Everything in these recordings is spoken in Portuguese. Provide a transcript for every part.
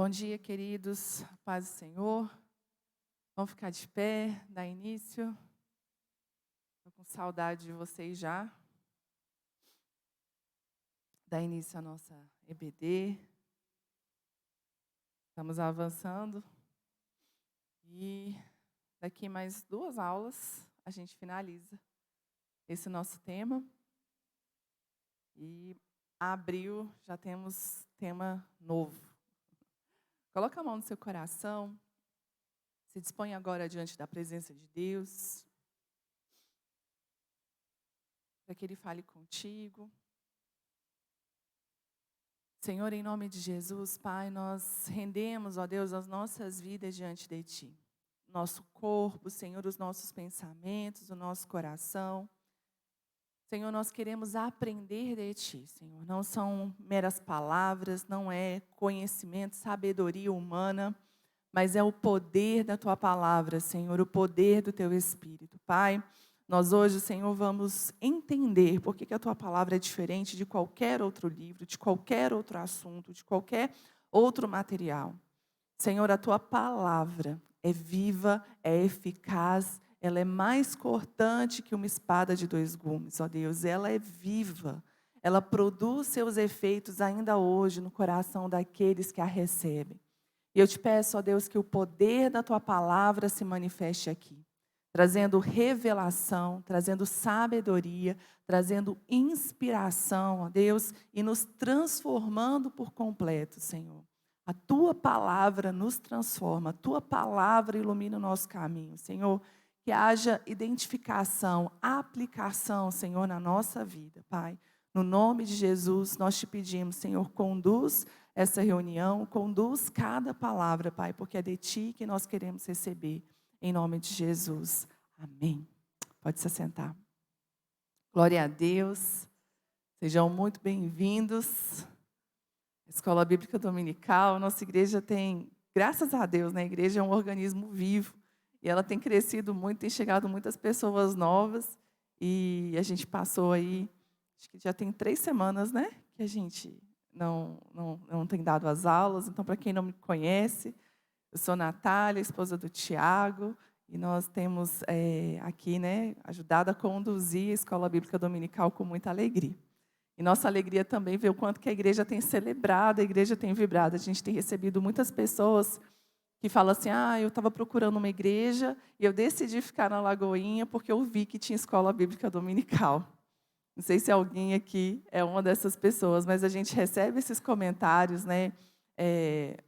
Bom dia, queridos. Paz do Senhor. Vamos ficar de pé, dar início. Estou com saudade de vocês já. Dar início à nossa EBD. Estamos avançando. E daqui mais 2 aulas a gente finaliza esse nosso tema. E abril já temos tema novo. Coloca a mão no seu coração. Se dispõe agora diante da presença de Deus, para que Ele fale contigo. Senhor, em nome de Jesus, Pai, nós rendemos, ó Deus, as nossas vidas diante de Ti. Nosso corpo, Senhor, os nossos pensamentos, o nosso coração. Senhor, nós queremos aprender de Ti, Senhor. Não são meras palavras, não é conhecimento, sabedoria humana, mas é o poder da Tua palavra, Senhor, o poder do Teu Espírito. Pai, nós hoje, Senhor, vamos entender por que a Tua palavra é diferente de qualquer outro livro, de qualquer outro assunto, de qualquer outro material. Senhor, a Tua palavra é viva, é eficaz, ela é mais cortante que uma espada de 2 gumes, ó Deus. Ela é viva, ela produz seus efeitos ainda hoje no coração daqueles que a recebem. E eu te peço, ó Deus, que o poder da Tua palavra se manifeste aqui, trazendo revelação, trazendo sabedoria, trazendo inspiração, ó Deus, e nos transformando por completo, Senhor. A Tua palavra nos transforma, a Tua palavra ilumina o nosso caminho, Senhor. Que haja identificação, aplicação, Senhor, na nossa vida, Pai. No nome de Jesus, nós te pedimos, Senhor, conduz essa reunião, conduz cada palavra, Pai, porque é de Ti que nós queremos receber, em nome de Jesus. Amém. Pode se assentar. Glória a Deus. Sejam muito bem-vindos. Escola Bíblica Dominical, nossa igreja tem, graças a Deus, né? A igreja é um organismo vivo e ela tem crescido muito, tem chegado muitas pessoas novas e a gente passou aí, acho que já tem 3 semanas, né? Que a gente não tem dado as aulas. Então, para quem não me conhece, eu sou Natália, esposa do Tiago, e nós temos aqui, né, ajudado a conduzir a Escola Bíblica Dominical com muita alegria. E nossa alegria também ver o quanto que a igreja tem celebrado, a igreja tem vibrado. A gente tem recebido muitas pessoas que falam assim, eu estava procurando uma igreja e eu decidi ficar na Lagoinha porque eu vi que tinha escola bíblica dominical. Não sei se alguém aqui é uma dessas pessoas, mas a gente recebe esses comentários, né,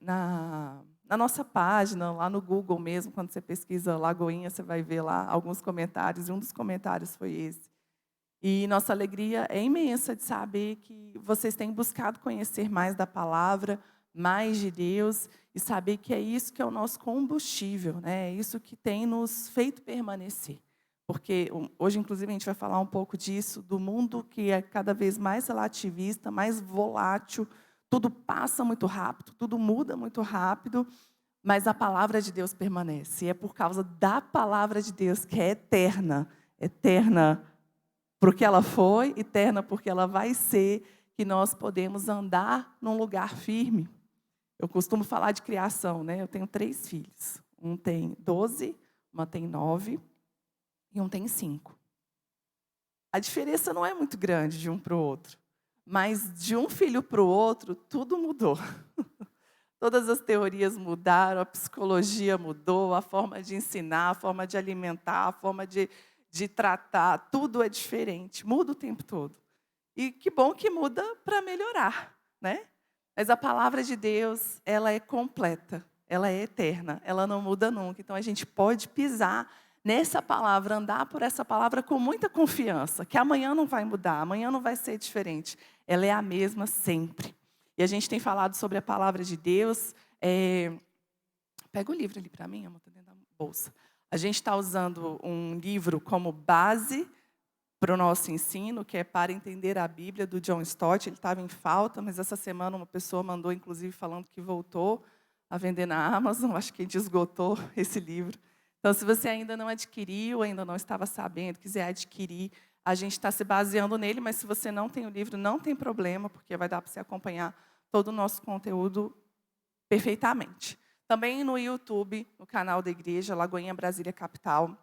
na nossa página, lá no Google mesmo, quando você pesquisa Lagoinha, você vai ver lá alguns comentários, e um dos comentários foi esse. E nossa alegria é imensa de saber que vocês têm buscado conhecer mais da palavra, mais de Deus, e saber que é isso que é o nosso combustível, né? É isso que tem nos feito permanecer. Porque hoje, inclusive, a gente vai falar um pouco disso, do mundo que é cada vez mais relativista, mais volátil, tudo passa muito rápido, tudo muda muito rápido, mas a palavra de Deus permanece. E é por causa da palavra de Deus, que é eterna, eterna porque ela foi, eterna porque ela vai ser, que nós podemos andar num lugar firme. Eu costumo falar de criação, né? Eu tenho 3 filhos. Um tem 12, uma tem 9 e um tem 5. A diferença não é muito grande de um para o outro, mas de um filho para o outro, tudo mudou. Todas as teorias mudaram, a psicologia mudou, a forma de ensinar, a forma de alimentar, a forma de tratar, tudo é diferente, muda o tempo todo. E que bom que muda para melhorar, né? Mas a palavra de Deus, ela é completa, ela é eterna, ela não muda nunca. Então a gente pode pisar nessa palavra, andar por essa palavra com muita confiança, que amanhã não vai mudar, amanhã não vai ser diferente. Ela é a mesma sempre. E a gente tem falado sobre a palavra de Deus. Pega o livro ali para mim, amor, está dentro da bolsa. A gente está usando um livro como base para o nosso ensino, que é Para Entender a Bíblia, do John Stott. Ele estava em falta, mas essa semana uma pessoa mandou, inclusive, falando que voltou a vender na Amazon. Acho que a gente esgotou esse livro. Então, se você ainda não adquiriu, ainda não estava sabendo, quiser adquirir, a gente está se baseando nele, mas se você não tem o livro, não tem problema, porque vai dar para você acompanhar todo o nosso conteúdo perfeitamente. Também no YouTube, no canal da igreja, Lagoinha Brasília Capital,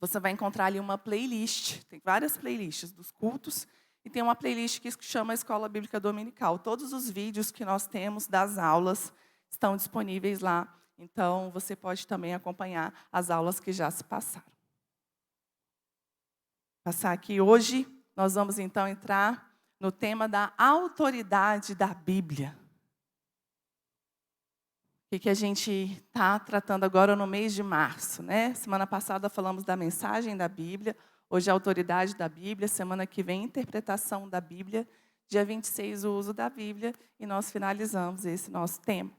você vai encontrar ali uma playlist. Tem várias playlists dos cultos e tem uma playlist que chama Escola Bíblica Dominical. Todos os vídeos que nós temos das aulas estão disponíveis lá. Então, você pode também acompanhar as aulas que já se passaram. Passar aqui hoje, nós vamos então entrar no tema da autoridade da Bíblia. O que a gente está tratando agora no mês de março, né? Semana passada falamos da mensagem da Bíblia, hoje a autoridade da Bíblia, semana que vem interpretação da Bíblia, dia 26 o uso da Bíblia e nós finalizamos esse nosso tema.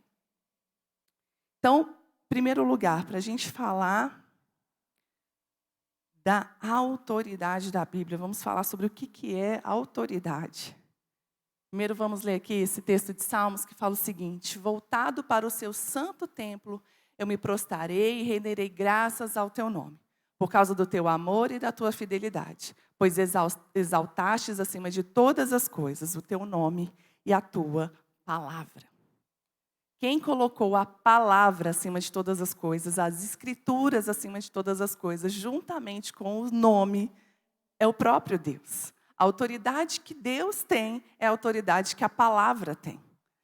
Então, em primeiro lugar, para a gente falar da autoridade da Bíblia, vamos falar sobre o que é autoridade. Primeiro vamos ler aqui esse texto de Salmos que fala o seguinte: voltado para o seu santo templo, eu me prostrarei e renderei graças ao teu nome, por causa do teu amor e da tua fidelidade, pois exaltastes acima de todas as coisas o teu nome e a tua palavra. Quem colocou a palavra acima de todas as coisas, as escrituras acima de todas as coisas, juntamente com o nome, é o próprio Deus. A autoridade que Deus tem é a autoridade que a palavra tem.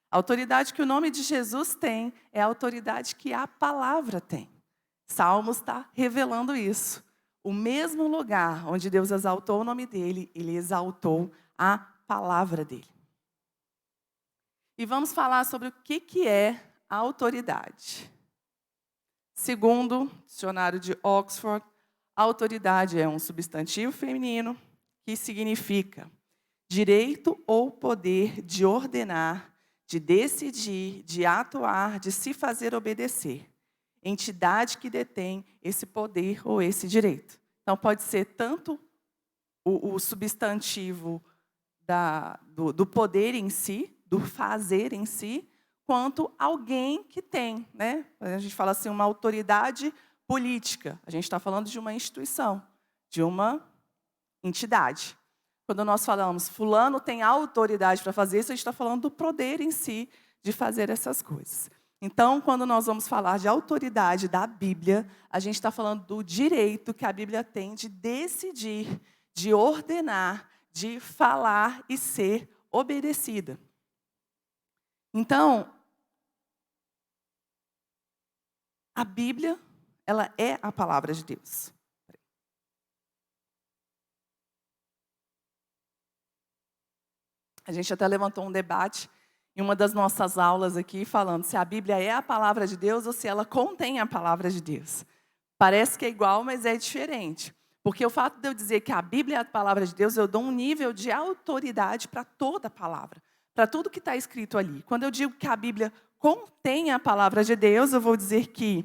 A autoridade que o nome de Jesus tem é a autoridade que a palavra tem. Salmos está revelando isso. O mesmo lugar onde Deus exaltou o nome dele, ele exaltou a palavra dele. E vamos falar sobre o que é a autoridade. Segundo o dicionário de Oxford, a autoridade é um substantivo feminino que significa direito ou poder de ordenar, de decidir, de atuar, de se fazer obedecer. Entidade que detém esse poder ou esse direito. Então, pode ser tanto o substantivo do poder em si, do fazer em si, quanto alguém que tem, né? A gente fala assim, uma autoridade política. A gente está falando de uma instituição, de uma entidade. Quando nós falamos, fulano tem autoridade para fazer isso, a gente está falando do poder em si de fazer essas coisas. Então, quando nós vamos falar de autoridade da Bíblia, a gente está falando do direito que a Bíblia tem de decidir, de ordenar, de falar e ser obedecida. Então, a Bíblia, ela é a palavra de Deus. A gente até levantou um debate em uma das nossas aulas aqui, falando se a Bíblia é a palavra de Deus ou se ela contém a palavra de Deus. Parece que é igual, mas é diferente. Porque o fato de eu dizer que a Bíblia é a palavra de Deus, eu dou um nível de autoridade para toda a palavra, para tudo que está escrito ali. Quando eu digo que a Bíblia contém a palavra de Deus, eu vou dizer que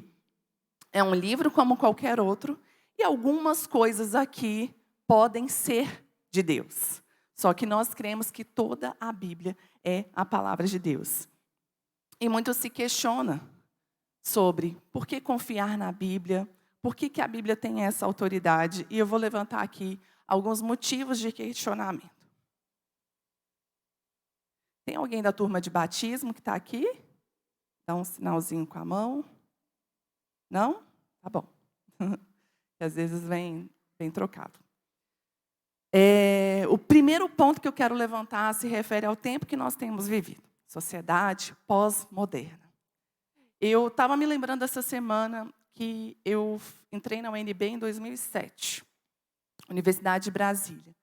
é um livro como qualquer outro, e algumas coisas aqui podem ser de Deus. Só que nós cremos que toda a Bíblia é a palavra de Deus. E muito se questiona sobre por que confiar na Bíblia, por que a Bíblia tem essa autoridade. E eu vou levantar aqui alguns motivos de questionamento. Tem alguém da turma de batismo que está aqui? Dá um sinalzinho com a mão. Não? Tá bom. Que às vezes vem trocado. O primeiro ponto que eu quero levantar se refere ao tempo que nós temos vivido. Sociedade pós-moderna. Eu estava me lembrando essa semana que eu entrei na UNB em 2007, Universidade de Brasília.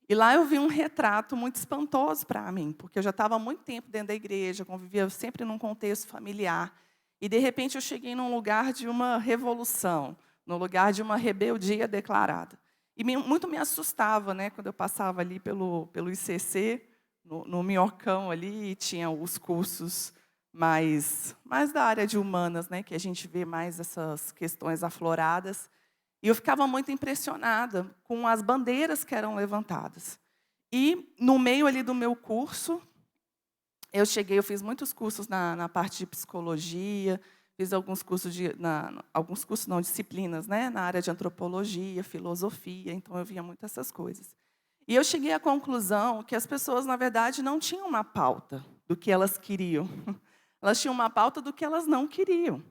E lá eu vi um retrato muito espantoso para mim, porque eu já estava há muito tempo dentro da igreja, convivia sempre num contexto familiar. E, de repente, eu cheguei num lugar de uma revolução, no lugar de uma rebeldia declarada. E muito me assustava, né, quando eu passava ali pelo ICC, no Minhocão ali, e tinha os cursos mais da área de humanas, né, que a gente vê mais essas questões afloradas. E eu ficava muito impressionada com as bandeiras que eram levantadas. E, no meio ali do meu curso, eu fiz muitos cursos na parte de psicologia, fiz alguns cursos, disciplinas, né, na área de antropologia, filosofia, então eu via muito essas coisas. E eu cheguei à conclusão que as pessoas, na verdade, não tinham uma pauta do que elas queriam. Elas tinham uma pauta do que elas não queriam.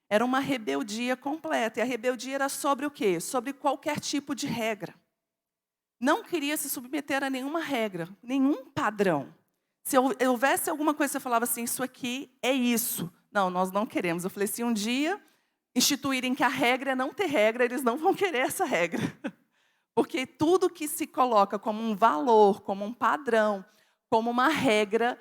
Era uma rebeldia completa. E a rebeldia era sobre o quê? Sobre qualquer tipo de regra. Não queria se submeter a nenhuma regra, nenhum padrão. Se houvesse alguma coisa, você falava assim, isso aqui é isso. Não, nós não queremos. Eu falei, se um dia instituírem que a regra é não ter regra, eles não vão querer essa regra. Porque tudo que se coloca como um valor, como um padrão, como uma regra,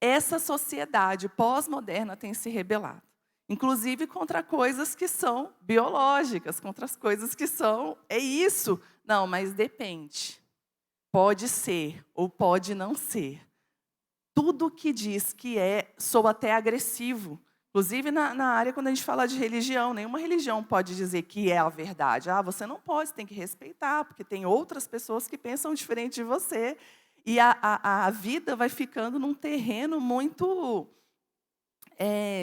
essa sociedade pós-moderna tem se rebelado. Inclusive contra coisas que são biológicas, contra as coisas que são, é isso. Não, mas depende. Pode ser ou pode não ser. Tudo que diz que soa até agressivo. Inclusive na área, quando a gente fala de religião, nenhuma religião pode dizer que é a verdade. Ah, você não pode, você tem que respeitar, porque tem outras pessoas que pensam diferente de você. E a vida vai ficando num terreno muito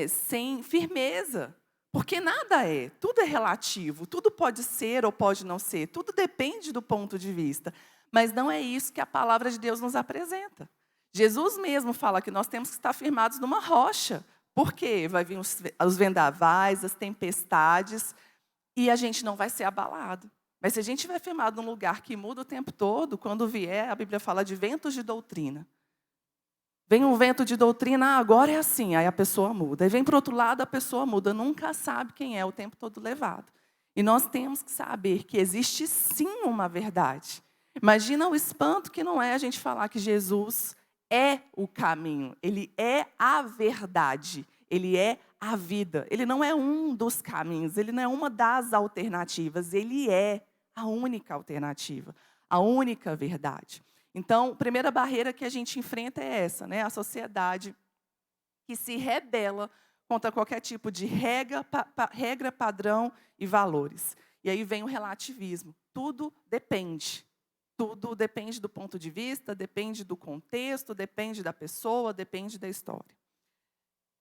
sem firmeza. Porque nada é, tudo é relativo, tudo pode ser ou pode não ser, tudo depende do ponto de vista. Mas não é isso que a palavra de Deus nos apresenta. Jesus mesmo fala que nós temos que estar firmados numa rocha. Por quê? Vai vir os vendavais, as tempestades, e a gente não vai ser abalado. Mas se a gente estiver firmado num lugar que muda o tempo todo, quando vier, a Bíblia fala de ventos de doutrina. Vem um vento de doutrina, agora é assim, aí a pessoa muda. Aí vem para o outro lado, a pessoa muda. Nunca sabe quem é o tempo todo levado. E nós temos que saber que existe sim uma verdade. Imagina o espanto que não é a gente falar que Jesus é o caminho. Ele é a verdade. Ele é a vida. Ele não é um dos caminhos. Ele não é uma das alternativas. Ele é a única alternativa. A única verdade. Então, a primeira barreira que a gente enfrenta é essa, né? A sociedade que se rebela contra qualquer tipo de regra, padrão e valores. E aí vem o relativismo. Tudo depende. Tudo depende do ponto de vista, depende do contexto, depende da pessoa, depende da história.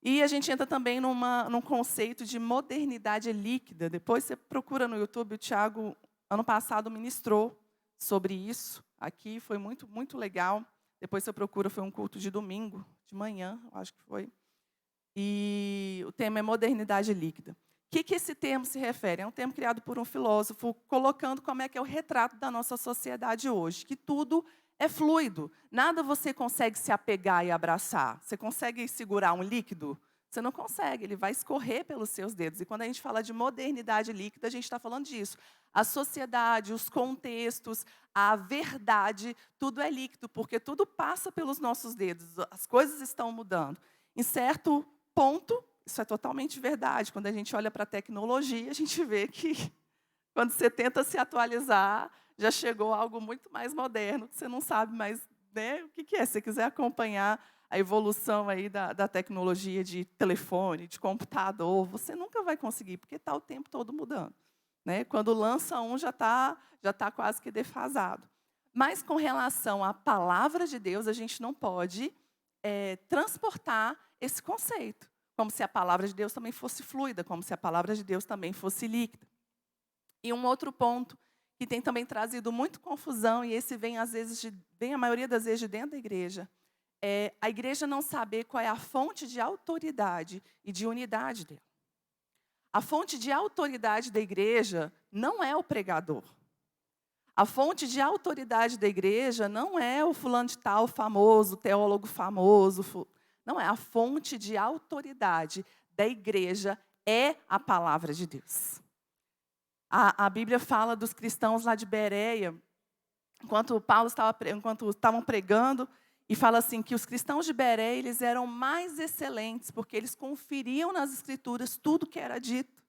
E a gente entra também num conceito de modernidade líquida. Depois você procura no YouTube, o Tiago, ano passado, ministrou sobre isso. Aqui foi muito, muito legal. Depois você procura, foi um culto de domingo, de manhã, acho que foi. E o tema é modernidade líquida. O que esse termo se refere? É um termo criado por um filósofo, colocando como é que é o retrato da nossa sociedade hoje, que tudo é fluido. Nada você consegue se apegar e abraçar. Você consegue segurar um líquido? Você não consegue, ele vai escorrer pelos seus dedos. E quando a gente fala de modernidade líquida, a gente está falando disso. A sociedade, os contextos, a verdade, tudo é líquido, porque tudo passa pelos nossos dedos. As coisas estão mudando. Em certo ponto, isso é totalmente verdade. Quando a gente olha para a tecnologia, a gente vê que quando você tenta se atualizar, já chegou algo muito mais moderno, que você não sabe mais, né, o que é. Se você quiser acompanhar a evolução aí da tecnologia de telefone, de computador, você nunca vai conseguir, porque está o tempo todo mudando. Né? Quando lança um, já tá quase que defasado. Mas com relação à palavra de Deus, a gente não pode transportar esse conceito, como se a palavra de Deus também fosse fluida, como se a palavra de Deus também fosse líquida. E um outro ponto que tem também trazido muito confusão, e esse vem a maioria das vezes de dentro da igreja, é a igreja não saber qual é a fonte de autoridade e de unidade dela. A fonte de autoridade da igreja não é o pregador. A fonte de autoridade da igreja não é o fulano de tal famoso, teólogo famoso. Não é. A fonte de autoridade da igreja é a palavra de Deus. A Bíblia fala dos cristãos lá de Bereia, enquanto estavam pregando, e fala assim que os cristãos de Bereia, eles eram mais excelentes, porque eles conferiam nas Escrituras tudo que era dito.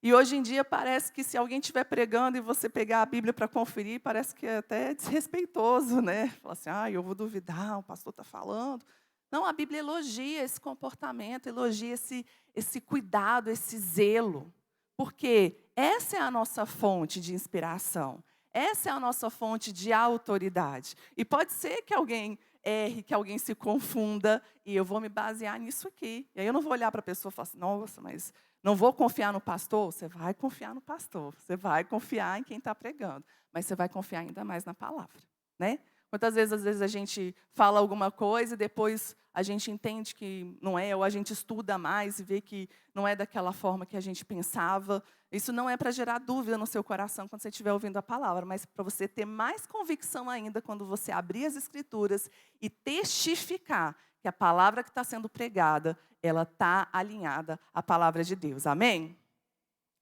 E hoje em dia parece que se alguém estiver pregando e você pegar a Bíblia para conferir, parece que é até desrespeitoso, né? Fala assim, eu vou duvidar, o pastor está falando. Não, a Bíblia elogia esse comportamento, elogia esse cuidado, esse zelo. Porque essa é a nossa fonte de inspiração. Essa é a nossa fonte de autoridade. E pode ser que alguém erre, que alguém se confunda, e eu vou me basear nisso aqui. E aí eu não vou olhar para a pessoa e falar assim, nossa, mas não vou confiar no pastor? Você vai confiar no pastor, você vai confiar em quem está pregando, mas você vai confiar ainda mais na palavra. Né? Quantas vezes, às vezes, a gente fala alguma coisa e depois a gente entende que não é, ou a gente estuda mais e vê que não é daquela forma que a gente pensava. Isso não é para gerar dúvida no seu coração quando você estiver ouvindo a palavra, mas para você ter mais convicção ainda quando você abrir as Escrituras e testificar que a palavra que está sendo pregada, ela está alinhada à palavra de Deus. Amém?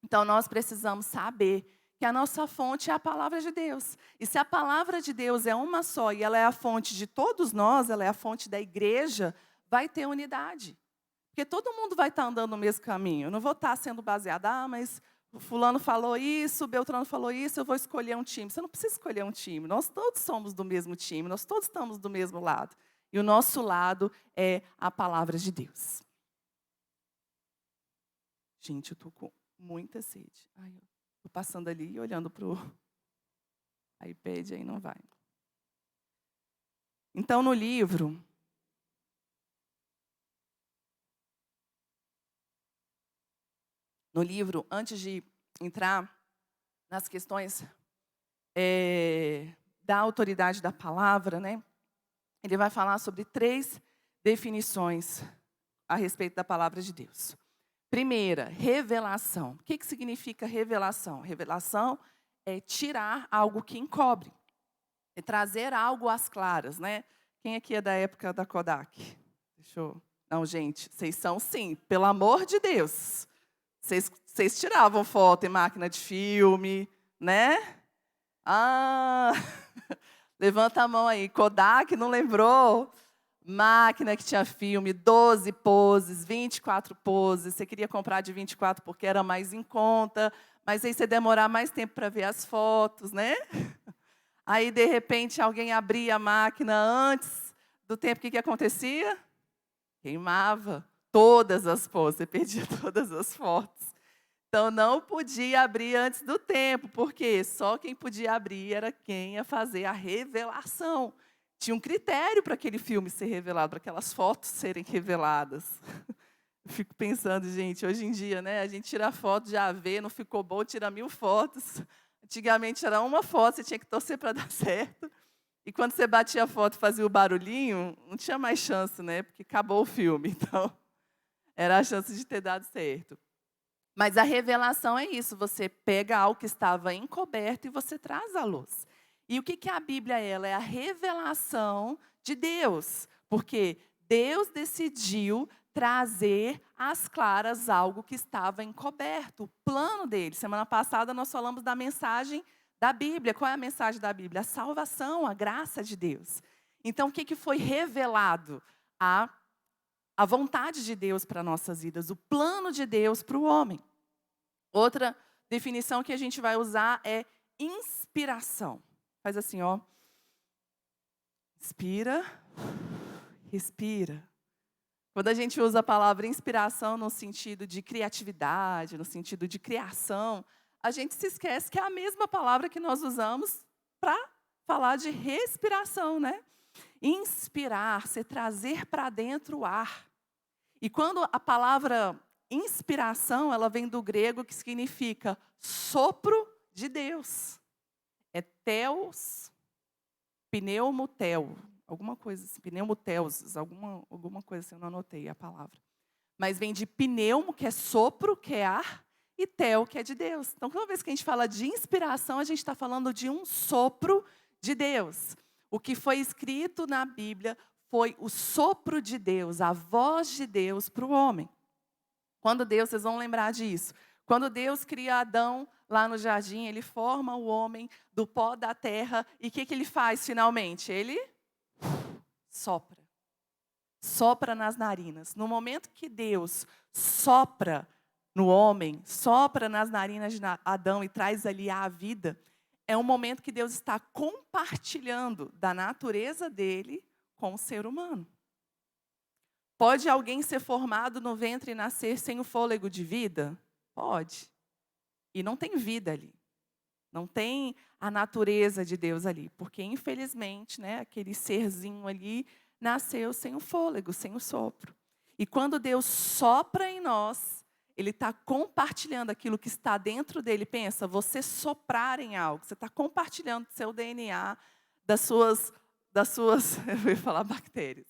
Então, nós precisamos saber que a nossa fonte é a palavra de Deus. E se a palavra de Deus é uma só e ela é a fonte de todos nós, ela é a fonte da igreja, vai ter unidade. Porque todo mundo vai estar andando no mesmo caminho. Eu não vou estar sendo baseada, mas o fulano falou isso, o Beltrano falou isso, eu vou escolher um time. Você não precisa escolher um time. Nós todos somos do mesmo time, nós todos estamos do mesmo lado. E o nosso lado é a palavra de Deus. Gente, eu estou com muita sede. Ai, estou passando ali e olhando para o iPad, aí não vai. Então, no livro, antes de entrar nas questões da autoridade da palavra, né, ele vai falar sobre 3 definições a respeito da palavra de Deus. Primeira, revelação. O que significa revelação? Revelação é tirar algo que encobre, é trazer algo às claras, né? Quem aqui é da época da Kodak? Não, gente, vocês são sim, pelo amor de Deus. Vocês tiravam foto em máquina de filme, né? Levanta a mão aí. Kodak, não lembrou? Máquina que tinha filme, 12 poses, 24 poses. Você queria comprar de 24 porque era mais em conta, mas aí você demorar mais tempo para ver as fotos, né? Aí, de repente, alguém abria a máquina antes do tempo, o que acontecia? Queimava todas as poses, você perdia todas as fotos. Então, não podia abrir antes do tempo, porque só quem podia abrir era quem ia fazer a revelação. Tinha um critério para aquele filme ser revelado, para aquelas fotos serem reveladas. Eu fico pensando, gente, hoje em dia, né, a gente tira foto, já vê, não ficou bom, tira 1000 fotos. Antigamente era uma foto, você tinha que torcer para dar certo. E quando você batia a foto e fazia o barulhinho, não tinha mais chance, né, porque acabou o filme. Então, era a chance de ter dado certo. Mas a revelação é isso, você pega algo que estava encoberto e você traz à luz. E o que a Bíblia é? Ela é a revelação de Deus, porque Deus decidiu trazer às claras algo que estava encoberto, o plano dele. Semana passada nós falamos da mensagem da Bíblia. Qual é a mensagem da Bíblia? A salvação, a graça de Deus. Então, o que foi revelado? A vontade de Deus para nossas vidas, o plano de Deus para o homem. Outra definição que a gente vai usar é inspiração. Faz assim, ó. Inspira, respira. Quando a gente usa a palavra inspiração no sentido de criatividade, no sentido de criação, a gente se esquece que é a mesma palavra que nós usamos para falar de respiração, né? Inspirar, se trazer para dentro o ar. E quando a palavra inspiração, ela vem do grego que significa sopro de Deus. É theos, pneumotel, alguma coisa assim, pneumoteusis, alguma coisa assim, eu não anotei a palavra. Mas vem de pneumo, que é sopro, que é ar, e tel, que é de Deus. Então, toda vez que a gente fala de inspiração, a gente está falando de um sopro de Deus. O que foi escrito na Bíblia foi o sopro de Deus, a voz de Deus para o homem. Quando Deus, vocês vão lembrar disso, quando Deus cria Adão lá no jardim, ele forma o homem do pó da terra, e o que ele faz finalmente? Ele sopra. Sopra nas narinas. No momento que Deus sopra no homem, sopra nas narinas de Adão e traz ali a vida, é um momento que Deus está compartilhando da natureza dele com o ser humano. Pode alguém ser formado no ventre e nascer sem o fôlego de vida? Pode. E não tem vida ali. Não tem a natureza de Deus ali. Porque, infelizmente, né, aquele serzinho ali nasceu sem o fôlego, sem o sopro. E quando Deus sopra em nós, Ele está compartilhando aquilo que está dentro dele. Pensa, você soprar em algo, você está compartilhando seu DNA, das suas eu ia falar bactérias,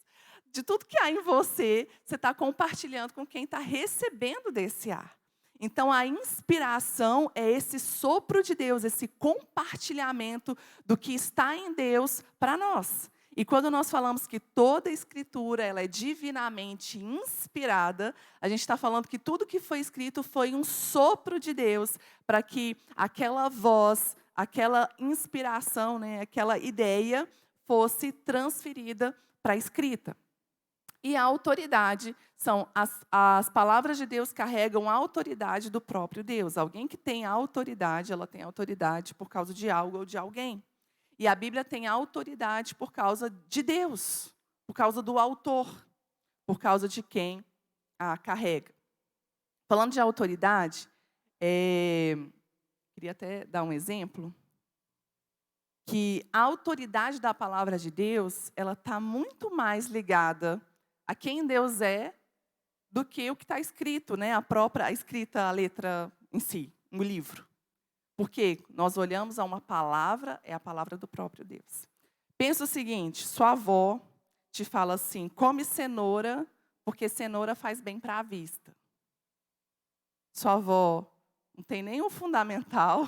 de tudo que há em você, você está compartilhando com quem está recebendo desse ar. Então, a inspiração é esse sopro de Deus, esse compartilhamento do que está em Deus para nós. E quando nós falamos que toda a Escritura ela é divinamente inspirada, a gente está falando que tudo que foi escrito foi um sopro de Deus para que aquela voz, aquela inspiração, né, aquela ideia fosse transferida para a escrita. E a autoridade são as palavras de Deus carregam a autoridade do próprio Deus. Alguém que tem autoridade, ela tem autoridade por causa de algo ou de alguém. E a Bíblia tem autoridade por causa de Deus, por causa do autor, por causa de quem a carrega. Falando de autoridade, queria até dar um exemplo, que a autoridade da palavra de Deus, ela está muito mais ligada a quem Deus é do que o que está escrito, né? A escrita, a letra em si, o livro. Porque nós olhamos a uma palavra, é a palavra do próprio Deus. Pensa o seguinte, sua avó te fala assim, come cenoura, porque cenoura faz bem para a vista. Sua avó não tem nenhum fundamental,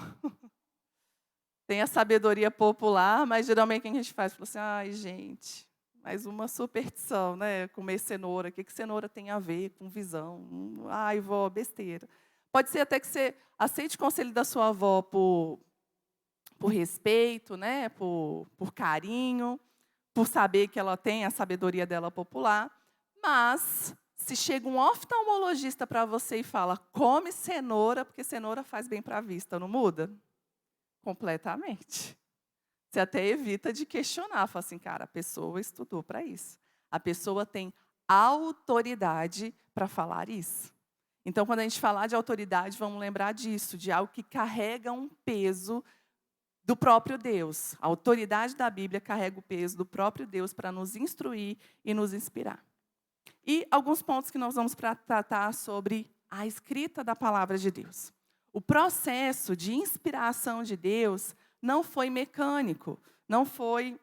tem a sabedoria popular, mas geralmente o que a gente faz? Fala assim, ai gente, mais uma superstição, né? Comer cenoura, o que cenoura tem a ver com visão? Ai, vó, besteira. Pode ser até que você aceite o conselho da sua avó por respeito, né? por carinho, por saber que ela tem a sabedoria dela popular. Mas, se chega um oftalmologista para você e fala, come cenoura, porque cenoura faz bem para a vista, não muda? Completamente. Você até evita de questionar, fala assim, cara, a pessoa estudou para isso. A pessoa tem autoridade para falar isso. Então, quando a gente falar de autoridade, vamos lembrar disso, de algo que carrega um peso do próprio Deus. A autoridade da Bíblia carrega o peso do próprio Deus para nos instruir e nos inspirar. E alguns pontos que nós vamos tratar sobre a escrita da palavra de Deus. O processo de inspiração de Deus não foi mecânico, não foi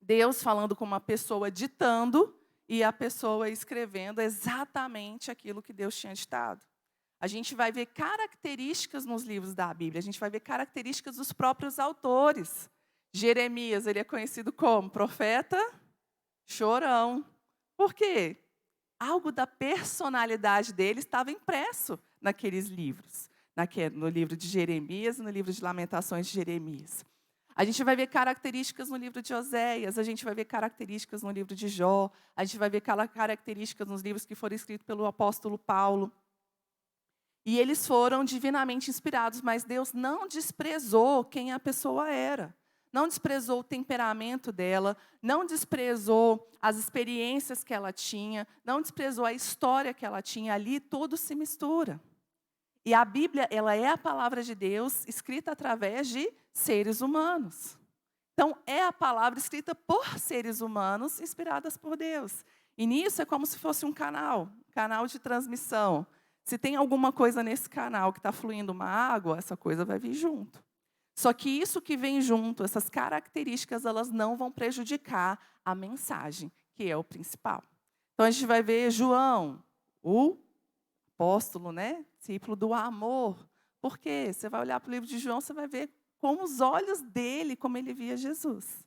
Deus falando com uma pessoa ditando e a pessoa escrevendo exatamente aquilo que Deus tinha ditado. A gente vai ver características nos livros da Bíblia, a gente vai ver características dos próprios autores. Jeremias, ele é conhecido como profeta chorão. Por quê? Algo da personalidade dele estava impresso naqueles livros. No livro de Jeremias e no livro de Lamentações de Jeremias. A gente vai ver características no livro de Oséias, a gente vai ver características no livro de Jó, a gente vai ver características nos livros que foram escritos pelo apóstolo Paulo. E eles foram divinamente inspirados, mas Deus não desprezou quem a pessoa era. Não desprezou o temperamento dela, não desprezou as experiências que ela tinha, não desprezou a história que ela tinha. Ali tudo se mistura. E a Bíblia, ela é a palavra de Deus escrita através de seres humanos. Então, é a palavra escrita por seres humanos, inspiradas por Deus. E nisso é como se fosse um canal de transmissão. Se tem alguma coisa nesse canal que está fluindo uma água, essa coisa vai vir junto. Só que isso que vem junto, essas características, elas não vão prejudicar a mensagem, que é o principal. Então, a gente vai ver João, o apóstolo, né? Discípulo do amor. Por quê? Você vai olhar para o livro de João, você vai ver com os olhos dele, como ele via Jesus.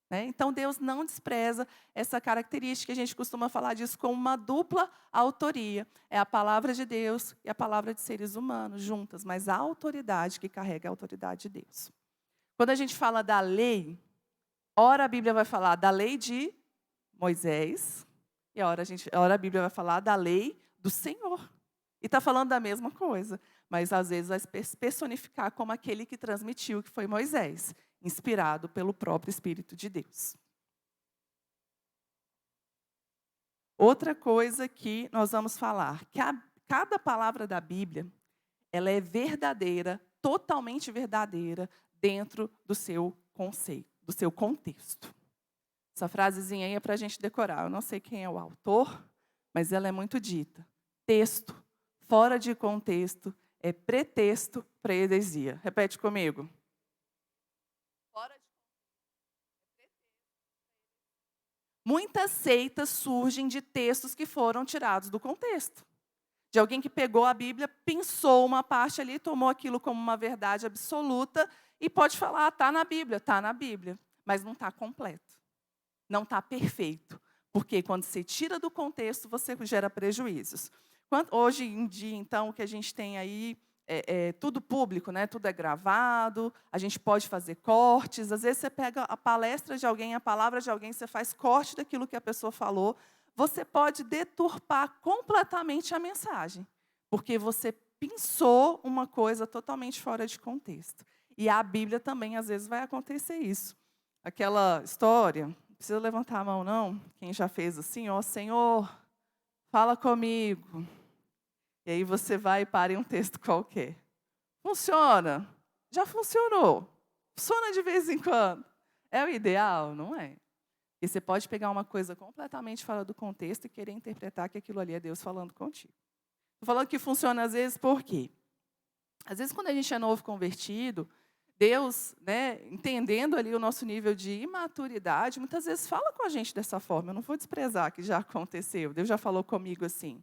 Né? Então, Deus não despreza essa característica. A gente costuma falar disso como uma dupla autoria. É a palavra de Deus e a palavra de seres humanos juntas, mas a autoridade que carrega a autoridade de Deus. Quando a gente fala da lei, ora a Bíblia vai falar da lei de Moisés, e ora a Bíblia vai falar da lei do Senhor. E está falando da mesma coisa, mas às vezes vai personificar como aquele que transmitiu, que foi Moisés, inspirado pelo próprio Espírito de Deus. Outra coisa que nós vamos falar, que cada palavra da Bíblia, ela é verdadeira, totalmente verdadeira, dentro do seu conceito, do seu contexto. Essa frasezinha aí é para a gente decorar. Eu não sei quem é o autor, mas ela é muito dita. Texto fora de contexto é pretexto para heresia. Repete comigo. Muitas seitas surgem de textos que foram tirados do contexto. De alguém que pegou a Bíblia, pensou uma parte ali, tomou aquilo como uma verdade absoluta e pode falar, está na Bíblia, mas não está completo, não está perfeito. Porque quando você tira do contexto, você gera prejuízos. Hoje em dia, então, o que a gente tem aí é tudo público, né? Tudo é gravado, a gente pode fazer cortes. Às vezes você pega a palestra de alguém, a palavra de alguém, você faz corte daquilo que a pessoa falou. Você pode deturpar completamente a mensagem, porque você pensou uma coisa totalmente fora de contexto. E a Bíblia também, às vezes, vai acontecer isso. Aquela história, não precisa levantar a mão, não. Quem já fez assim, ó, Senhor, fala comigo. E aí você vai e para em um texto qualquer. Funciona? Já funcionou. Funciona de vez em quando. É o ideal? Não é. E você pode pegar uma coisa completamente fora do contexto e querer interpretar que aquilo ali é Deus falando contigo. Estou falando que funciona às vezes por quê? Às vezes, quando a gente é novo convertido, Deus, né, entendendo ali o nosso nível de imaturidade, muitas vezes fala com a gente dessa forma. Eu não vou desprezar que já aconteceu. Deus já falou comigo assim.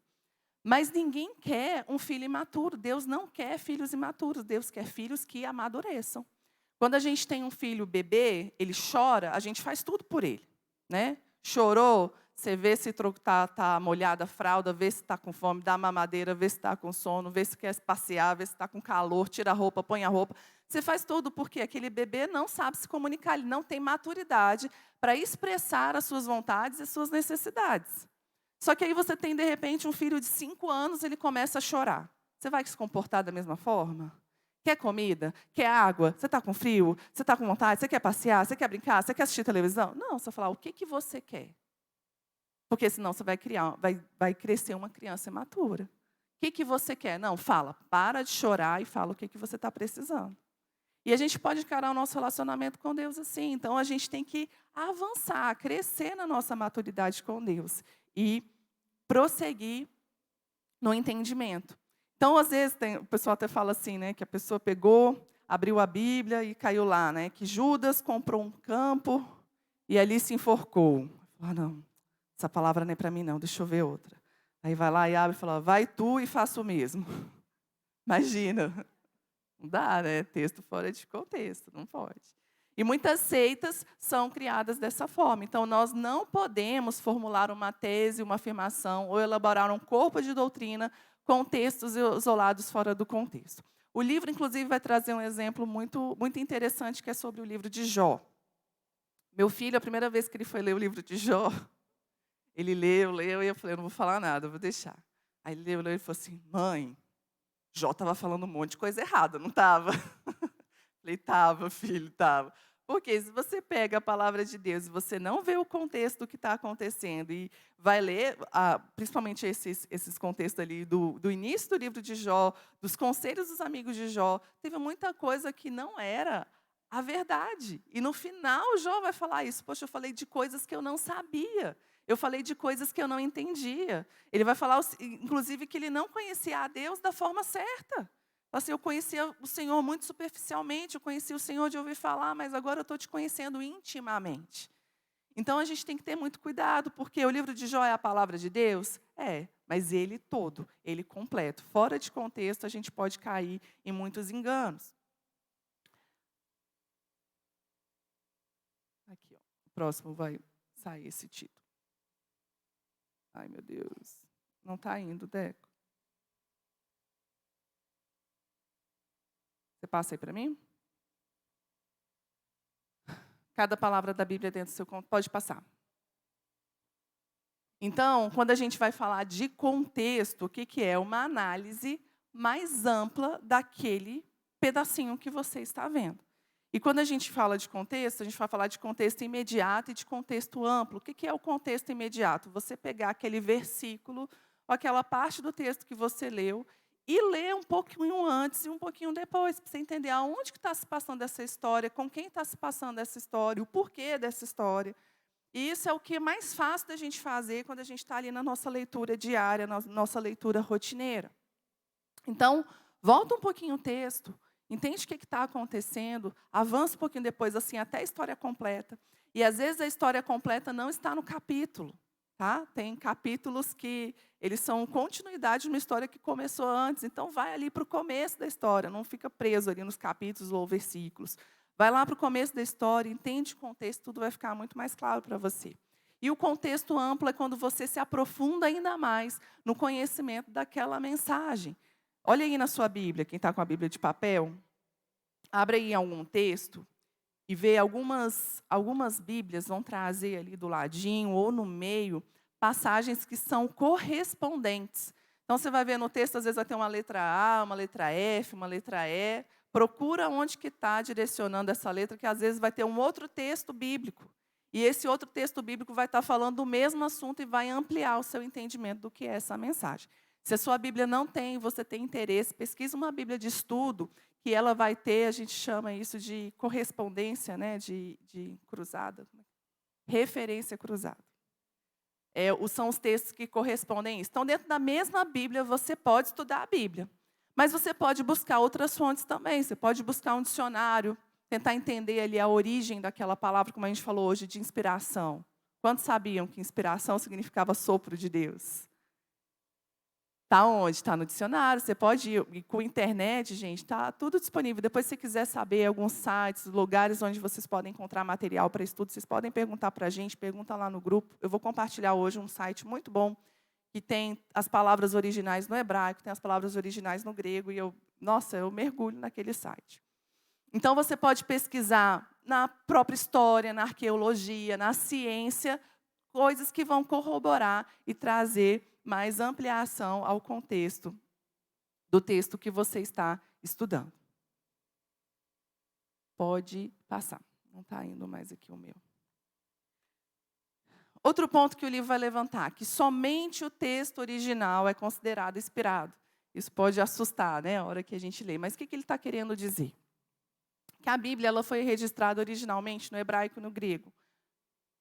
Mas ninguém quer um filho imaturo. Deus não quer filhos imaturos. Deus quer filhos que amadureçam. Quando a gente tem um filho bebê, ele chora, a gente faz tudo por ele. Né? Chorou, você vê se está molhada a fralda, vê se está com fome, dá mamadeira, vê se está com sono, vê se quer passear, vê se está com calor, tira a roupa, põe a roupa. Você faz tudo porque aquele bebê não sabe se comunicar, ele não tem maturidade para expressar as suas vontades e as suas necessidades. Só que aí você tem, de repente, um filho de 5 anos, ele começa a chorar. Você vai se comportar da mesma forma? Quer comida? Quer água? Você está com frio? Você está com vontade? Você quer passear? Você quer brincar? Você quer assistir televisão? Não, você vai falar o que você quer. Porque senão você vai crescer uma criança imatura. O que você quer? Não, fala. Para de chorar e fala o que você está precisando. E a gente pode encarar o nosso relacionamento com Deus assim. Então, a gente tem que avançar, crescer na nossa maturidade com Deus. E prosseguir no entendimento. Então, às vezes, o pessoal até fala assim, né, que a pessoa pegou, abriu a Bíblia e caiu lá, né, que Judas comprou um campo e ali se enforcou. Ah, não, essa palavra não é para mim, não, deixa eu ver outra. Aí vai lá e abre e fala, vai tu e faça o mesmo. Imagina. Não dá, né? Texto fora de contexto, não pode. E muitas seitas são criadas dessa forma. Então, nós não podemos formular uma tese, uma afirmação ou elaborar um corpo de doutrina com textos isolados fora do contexto. O livro, inclusive, vai trazer um exemplo muito, muito interessante, que é sobre o livro de Jó. Meu filho, a primeira vez que ele foi ler o livro de Jó, ele leu, e eu falei, eu não vou falar nada, eu vou deixar. Aí ele leu, e falou assim, mãe, Jó estava falando um monte de coisa errada, não estava? Falei, estava, filho, estava. Porque se você pega a palavra de Deus e você não vê o contexto do que está acontecendo e vai ler, principalmente esses contextos ali do início do livro de Jó, dos conselhos dos amigos de Jó, teve muita coisa que não era a verdade. E no final Jó vai falar isso. Poxa, eu falei de coisas que eu não sabia. Eu falei de coisas que eu não entendia. Ele vai falar, inclusive, que ele não conhecia a Deus da forma certa. Assim, eu conhecia o Senhor muito superficialmente, eu conhecia o Senhor de ouvir falar, mas agora eu estou te conhecendo intimamente. Então, a gente tem que ter muito cuidado, porque o livro de Jó é a palavra de Deus? É, mas ele todo, ele completo. Fora de contexto, a gente pode cair em muitos enganos. Aqui, ó, o próximo vai sair esse título. Ai, meu Deus, não está indo, Deco. Você passa aí para mim? Cada palavra da Bíblia dentro do seu conto, pode passar. Então, quando a gente vai falar de contexto, o que é? Uma análise mais ampla daquele pedacinho que você está vendo. E quando a gente fala de contexto, a gente vai falar de contexto imediato e de contexto amplo. O que é o contexto imediato? Você pegar aquele versículo, ou aquela parte do texto que você leu, e ler um pouquinho antes e um pouquinho depois, para você entender aonde que está se passando essa história, com quem está se passando essa história, o porquê dessa história. E isso é o que é mais fácil da gente fazer quando a gente está ali na nossa leitura diária, na nossa leitura rotineira. Então, volta um pouquinho o texto entende o que está acontecendo, avança um pouquinho depois, assim, até a história completa. E às vezes a história completa não está no capítulo, tá? Tem capítulos que eles são continuidade de uma história que começou antes. Então vai ali para o começo da história, não fica preso ali nos capítulos ou versículos. Vai lá para o começo da história, entende o contexto, tudo vai ficar muito mais claro para você. E o contexto amplo é quando você se aprofunda ainda mais no conhecimento daquela mensagem. Olha aí na sua Bíblia, quem está com a Bíblia de papel, abre aí algum texto e vê algumas Bíblias vão trazer ali do ladinho ou no meio passagens que são correspondentes. Então você vai ver no texto, às vezes vai ter uma letra A, uma letra F, uma letra E. Procura onde que está direcionando essa letra, que às vezes vai ter um outro texto bíblico. E esse outro texto bíblico vai estar falando do mesmo assunto e vai ampliar o seu entendimento do que é essa mensagem. Se a sua Bíblia não tem, você tem interesse, pesquise uma Bíblia de estudo, que ela vai ter, a gente chama isso de correspondência, né, de cruzada, referência cruzada. São os textos que correspondem a isso. Então, dentro da mesma Bíblia, você pode estudar a Bíblia. Mas você pode buscar outras fontes também. Você pode buscar um dicionário, tentar entender ali a origem daquela palavra, como a gente falou hoje, de inspiração. Quantos sabiam que inspiração significava sopro de Deus? Está onde? Está no dicionário. Você pode ir, e com a internet, gente, está tudo disponível. Depois, se você quiser saber alguns sites, lugares onde vocês podem encontrar material para estudo, vocês podem perguntar para a gente, pergunta lá no grupo. Eu vou compartilhar hoje um site muito bom, que tem as palavras originais no hebraico, tem as palavras originais no grego, e eu mergulho naquele site. Então, você pode pesquisar na própria história, na arqueologia, na ciência, coisas que vão corroborar e trazer mais ampliação ao contexto do texto que você está estudando. Pode passar. Não está indo mais aqui o meu. Outro ponto que o livro vai levantar, que somente o texto original é considerado inspirado. Isso pode assustar, né, a hora que a gente lê. Mas o que ele está querendo dizer? Que a Bíblia ela foi registrada originalmente no hebraico e no grego.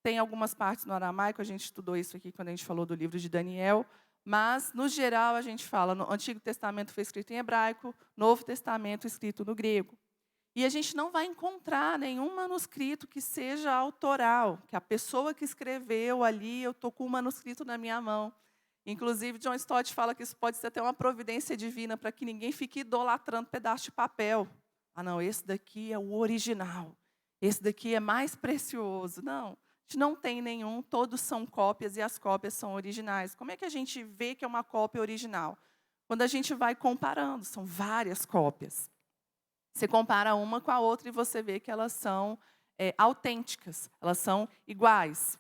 Tem algumas partes no aramaico, a gente estudou isso aqui quando a gente falou do livro de Daniel, mas, no geral, a gente fala, no Antigo Testamento foi escrito em hebraico, Novo Testamento escrito no grego. E a gente não vai encontrar nenhum manuscrito que seja autoral, que a pessoa que escreveu ali, eu estou com um manuscrito na minha mão. Inclusive, John Stott fala que isso pode ser até uma providência divina, para que ninguém fique idolatrando pedaço de papel. Ah, não, esse daqui é o original, esse daqui é mais precioso. Não. A gente não tem nenhum, todos são cópias e as cópias são originais. Como é que a gente vê que é uma cópia original? Quando a gente vai comparando, são várias cópias. Você compara uma com a outra e você vê que elas são autênticas, elas são iguais.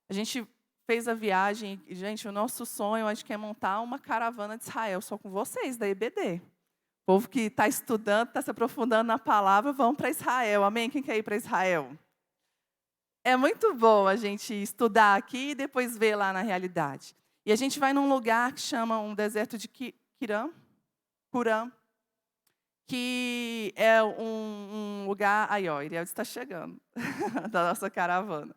A gente fez a viagem, e, gente, o nosso sonho, acho que é montar uma caravana de Israel, só com vocês, da EBD. O povo que está estudando, está se aprofundando na palavra, vão para Israel. Amém? Quem quer ir para Israel? É muito bom a gente estudar aqui e depois ver lá na realidade. E a gente vai num lugar que chama um deserto de Curã, que é um lugar... Aí, ó, Iriel está chegando, da nossa caravana.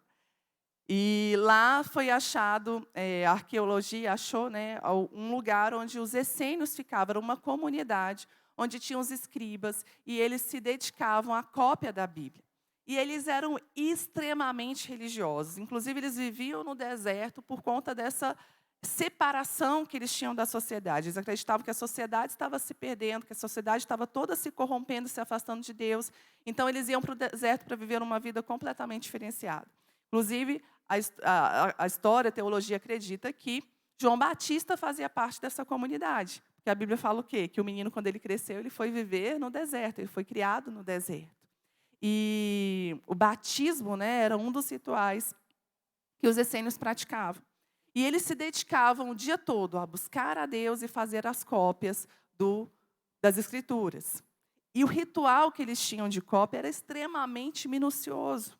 E lá foi achado, a arqueologia achou, né, um lugar onde os essênios ficavam, era uma comunidade, onde tinham os escribas, e eles se dedicavam à cópia da Bíblia. E eles eram extremamente religiosos. Inclusive, eles viviam no deserto por conta dessa separação que eles tinham da sociedade. Eles acreditavam que a sociedade estava se perdendo, que a sociedade estava toda se corrompendo, se afastando de Deus. Então, eles iam para o deserto para viver uma vida completamente diferenciada. Inclusive, a história, a teologia acredita que João Batista fazia parte dessa comunidade. Porque a Bíblia fala o quê? Que o menino, quando ele cresceu, ele foi viver no deserto, ele foi criado no deserto. E o batismo, né, era um dos rituais que os essênios praticavam. E eles se dedicavam o dia todo a buscar a Deus e fazer as cópias das Escrituras. E o ritual que eles tinham de cópia era extremamente minucioso.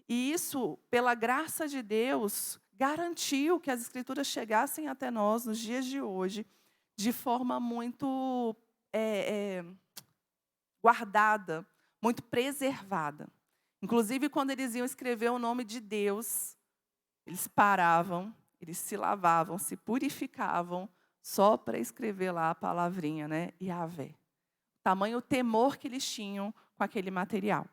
E isso, pela graça de Deus, garantiu que as Escrituras chegassem até nós nos dias de hoje de forma muito guardada, muito preservada. Inclusive, quando eles iam escrever o nome de Deus, eles paravam, eles se lavavam, se purificavam, só para escrever lá a palavrinha, né? Yahvé. tamanho o temor que eles tinham com aquele material.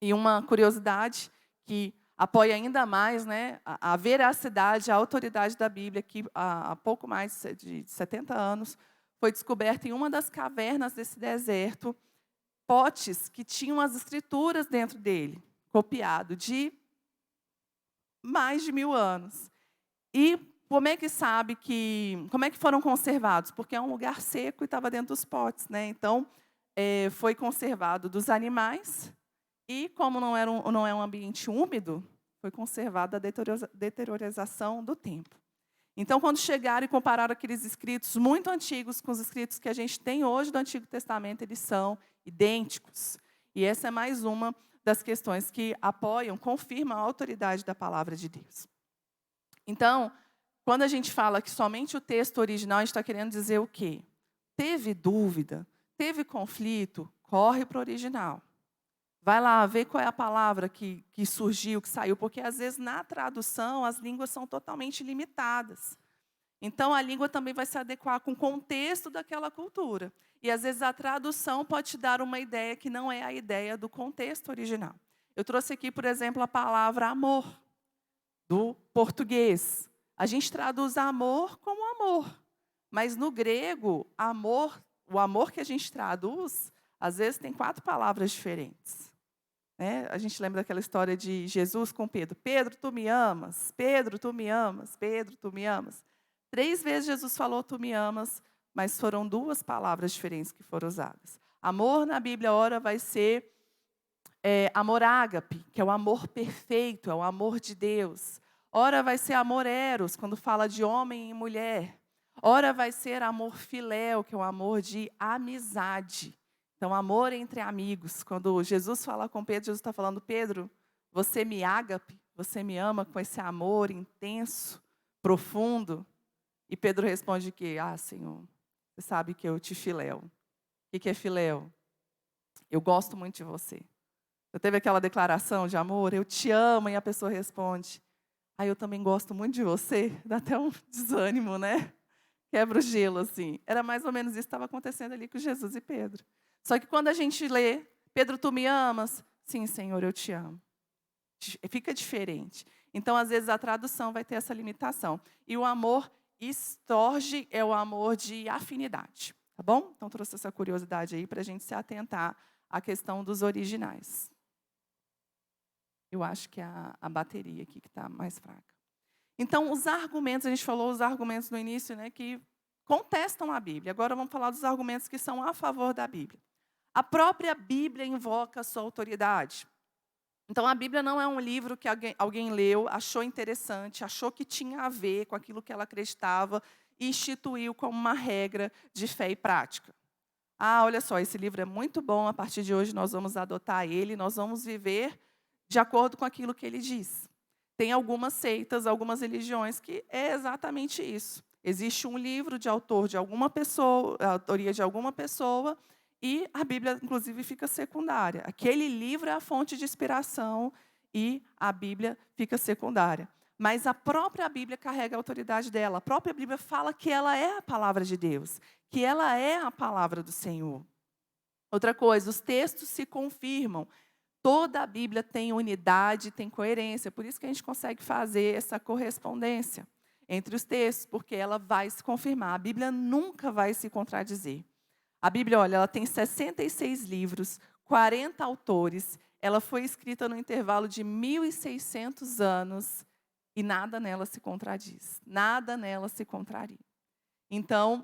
E uma curiosidade que apoia ainda mais, né, a veracidade, a autoridade da Bíblia, que há pouco mais de 70 anos, foi descoberta em uma das cavernas desse deserto, potes que tinham as escrituras dentro dele, copiado de mais de 1000 anos. E como é que sabe como é que foram conservados? Porque é um lugar seco e estava dentro dos potes, né? Então, foi conservado dos animais e, como não é um ambiente úmido, foi conservada a deteriorização do tempo. Então, quando chegaram e compararam aqueles escritos muito antigos com os escritos que a gente tem hoje do Antigo Testamento, eles são idênticos. E essa é mais uma das questões que apoiam, confirmam a autoridade da palavra de Deus. Então, quando a gente fala que somente o texto original, a gente está querendo dizer o quê? Teve dúvida, teve conflito, corre para o original. Vai lá, vê qual é a palavra que surgiu, que saiu, porque às vezes na tradução as línguas são totalmente limitadas. Então a língua também vai se adequar com o contexto daquela cultura. E às vezes a tradução pode te dar uma ideia que não é a ideia do contexto original. Eu trouxe aqui, por exemplo, a palavra amor, do português. A gente traduz amor como amor. Mas no grego, amor, o amor que a gente traduz, às vezes tem 4 palavras diferentes. Né? A gente lembra daquela história de Jesus com Pedro. Pedro, tu me amas. Pedro, tu me amas. Pedro, tu me amas. 3 vezes Jesus falou tu me amas, mas foram 2 palavras diferentes que foram usadas. Amor na Bíblia, ora, vai ser amor ágape, que é o amor perfeito, é o amor de Deus. Ora, vai ser amor eros, quando fala de homem e mulher. Ora, vai ser amor filéu, que é o amor de amizade. Então, amor entre amigos. Quando Jesus fala com Pedro, Jesus está falando, Pedro, você me ágape, você me ama com esse amor intenso, profundo. E Pedro responde que, Senhor, você sabe que eu te filéu. O que é filéu? Eu gosto muito de você. Eu teve aquela declaração de amor, eu te amo, e a pessoa responde, eu também gosto muito de você. Dá até um desânimo, né? Quebra o gelo, assim. Era mais ou menos isso que estava acontecendo ali com Jesus e Pedro. Só que quando a gente lê, Pedro, tu me amas? Sim, Senhor, eu te amo. Fica diferente. Então, às vezes, a tradução vai ter essa limitação. E o amor estorge é o amor de afinidade. Tá bom? Então, trouxe essa curiosidade aí para a gente se atentar à questão dos originais. Eu acho que é a bateria aqui que está mais fraca. Então, os argumentos, a gente falou os argumentos no início, né, que contestam a Bíblia. Agora vamos falar dos argumentos que são a favor da Bíblia. A própria Bíblia invoca a sua autoridade. Então, a Bíblia não é um livro que alguém leu, achou interessante, achou que tinha a ver com aquilo que ela acreditava e instituiu como uma regra de fé e prática. Olha só, esse livro é muito bom, a partir de hoje nós vamos adotar ele, nós vamos viver de acordo com aquilo que ele diz. Tem algumas seitas, algumas religiões que é exatamente isso. Existe um livro de autor de alguma pessoa, a autoria de alguma pessoa, e a Bíblia, inclusive, fica secundária. Aquele livro é a fonte de inspiração e a Bíblia fica secundária. Mas a própria Bíblia carrega a autoridade dela. A própria Bíblia fala que ela é a palavra de Deus, que ela é a palavra do Senhor. Outra coisa, os textos se confirmam. Toda a Bíblia tem unidade, tem coerência. Por isso que a gente consegue fazer essa correspondência entre os textos, porque ela vai se confirmar. A Bíblia nunca vai se contradizer. A Bíblia, olha, ela tem 66 livros, 40 autores. Ela foi escrita no intervalo de 1.600 anos e nada nela se contradiz. Nada nela se contraria. Então,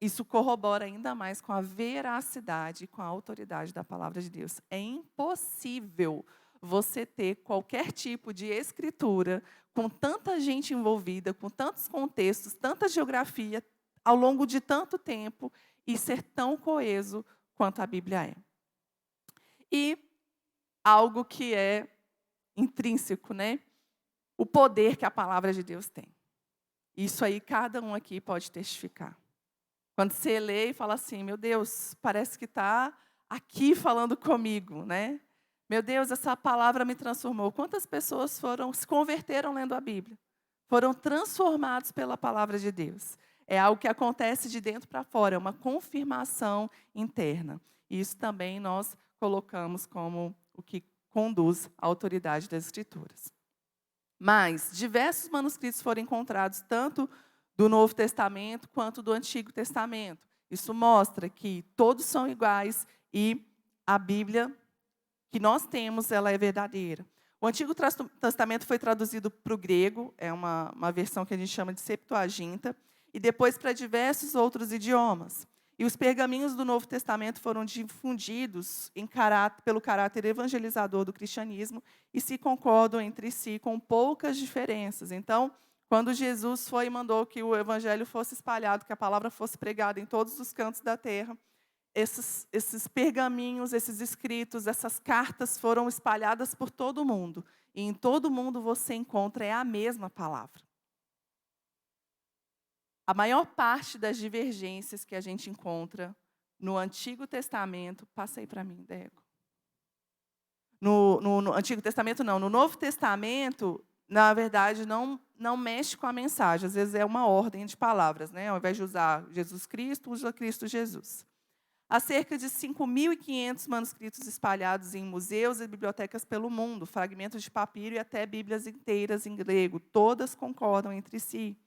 isso corrobora ainda mais com a veracidade e com a autoridade da palavra de Deus. É impossível você ter qualquer tipo de escritura com tanta gente envolvida, com tantos contextos, tanta geografia, ao longo de tanto tempo, e ser tão coeso quanto a Bíblia é. E algo que é intrínseco, né? O poder que a palavra de Deus tem. Isso aí cada um aqui pode testificar. Quando você lê e fala assim, meu Deus, parece que está aqui falando comigo, né? Meu Deus, essa palavra me transformou. Quantas pessoas se converteram lendo a Bíblia? Foram transformados pela palavra de Deus. É algo que acontece de dentro para fora, é uma confirmação interna. Isso também nós colocamos como o que conduz à autoridade das Escrituras. Mas diversos manuscritos foram encontrados, tanto do Novo Testamento quanto do Antigo Testamento. Isso mostra que todos são iguais e a Bíblia que nós temos, ela é verdadeira. O Antigo Testamento foi traduzido para o grego, é uma versão que a gente chama de Septuaginta, e depois para diversos outros idiomas. E os pergaminhos do Novo Testamento foram difundidos pelo caráter evangelizador do cristianismo e se concordam entre si com poucas diferenças. Então, quando Jesus foi e mandou que o evangelho fosse espalhado, que a palavra fosse pregada em todos os cantos da terra, esses pergaminhos, esses escritos, essas cartas foram espalhadas por todo o mundo. E em todo o mundo você encontra a mesma palavra. A maior parte das divergências que a gente encontra no Antigo Testamento, passa aí para mim, Deco. No Antigo Testamento não, no Novo Testamento, na verdade, não mexe com a mensagem. Às vezes é uma ordem de palavras, né? Ao invés de usar Jesus Cristo, usa Cristo Jesus. Há cerca de 5.500 manuscritos espalhados em museus e bibliotecas pelo mundo, fragmentos de papiro e até bíblias inteiras em grego. Todas concordam entre si.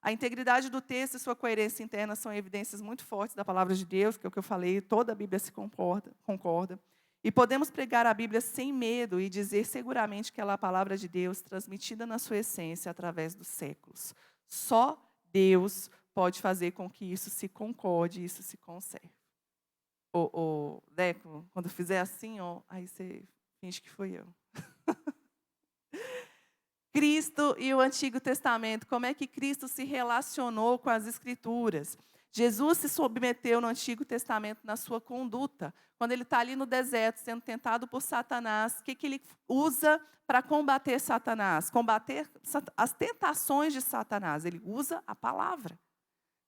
A integridade do texto e sua coerência interna são evidências muito fortes da palavra de Deus, que é o que eu falei, toda a Bíblia se concorda. E podemos pregar a Bíblia sem medo e dizer seguramente que ela é a palavra de Deus, transmitida na sua essência através dos séculos. Só Deus pode fazer com que isso se concorde e isso se conserve. Deco, quando eu fizer assim, aí você finge que foi eu. Cristo e o Antigo Testamento, como é que Cristo se relacionou com as Escrituras? Jesus se submeteu no Antigo Testamento na sua conduta. Quando ele está ali no deserto, sendo tentado por Satanás, o que ele usa para combater Satanás? Combater as tentações de Satanás. Ele usa a palavra.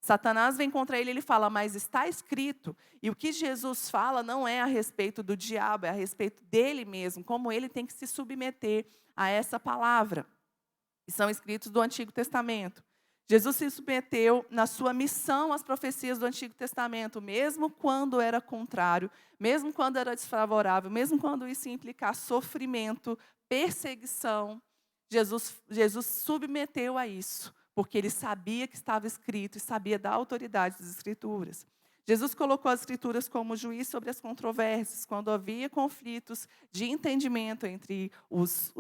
Satanás vem contra ele e ele fala, mas está escrito. E o que Jesus fala não é a respeito do diabo, é a respeito dele mesmo, como ele tem que se submeter a essa palavra. E são escritos do Antigo Testamento. Jesus se submeteu na sua missão às profecias do Antigo Testamento, mesmo quando era contrário, mesmo quando era desfavorável, mesmo quando isso implicar sofrimento, perseguição. Jesus submeteu a isso, porque ele sabia que estava escrito e sabia da autoridade das Escrituras. Jesus colocou as Escrituras como juiz sobre as controvérsias, quando havia conflitos de entendimento entre os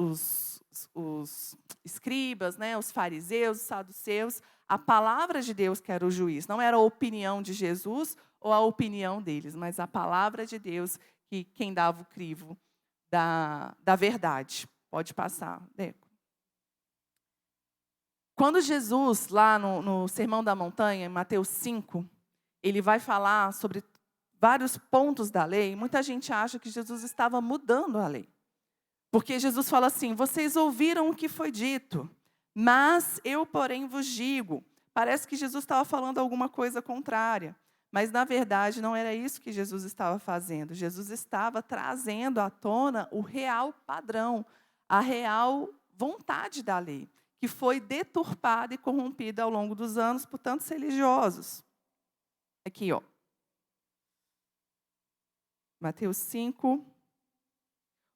escribas, né, os fariseus, os saduceus, a palavra de Deus que era o juiz. Não era a opinião de Jesus ou a opinião deles, mas a palavra de Deus que quem dava o crivo da verdade. Pode passar, Deco. Quando Jesus, lá no Sermão da Montanha, em Mateus 5, ele vai falar sobre vários pontos da lei. Muita gente acha que Jesus estava mudando a lei. Porque Jesus fala assim, vocês ouviram o que foi dito, mas eu, porém, vos digo. Parece que Jesus estava falando alguma coisa contrária. Mas, na verdade, não era isso que Jesus estava fazendo. Jesus estava trazendo à tona o real padrão, a real vontade da lei, que foi deturpada e corrompida ao longo dos anos por tantos religiosos. Aqui, Mateus 5.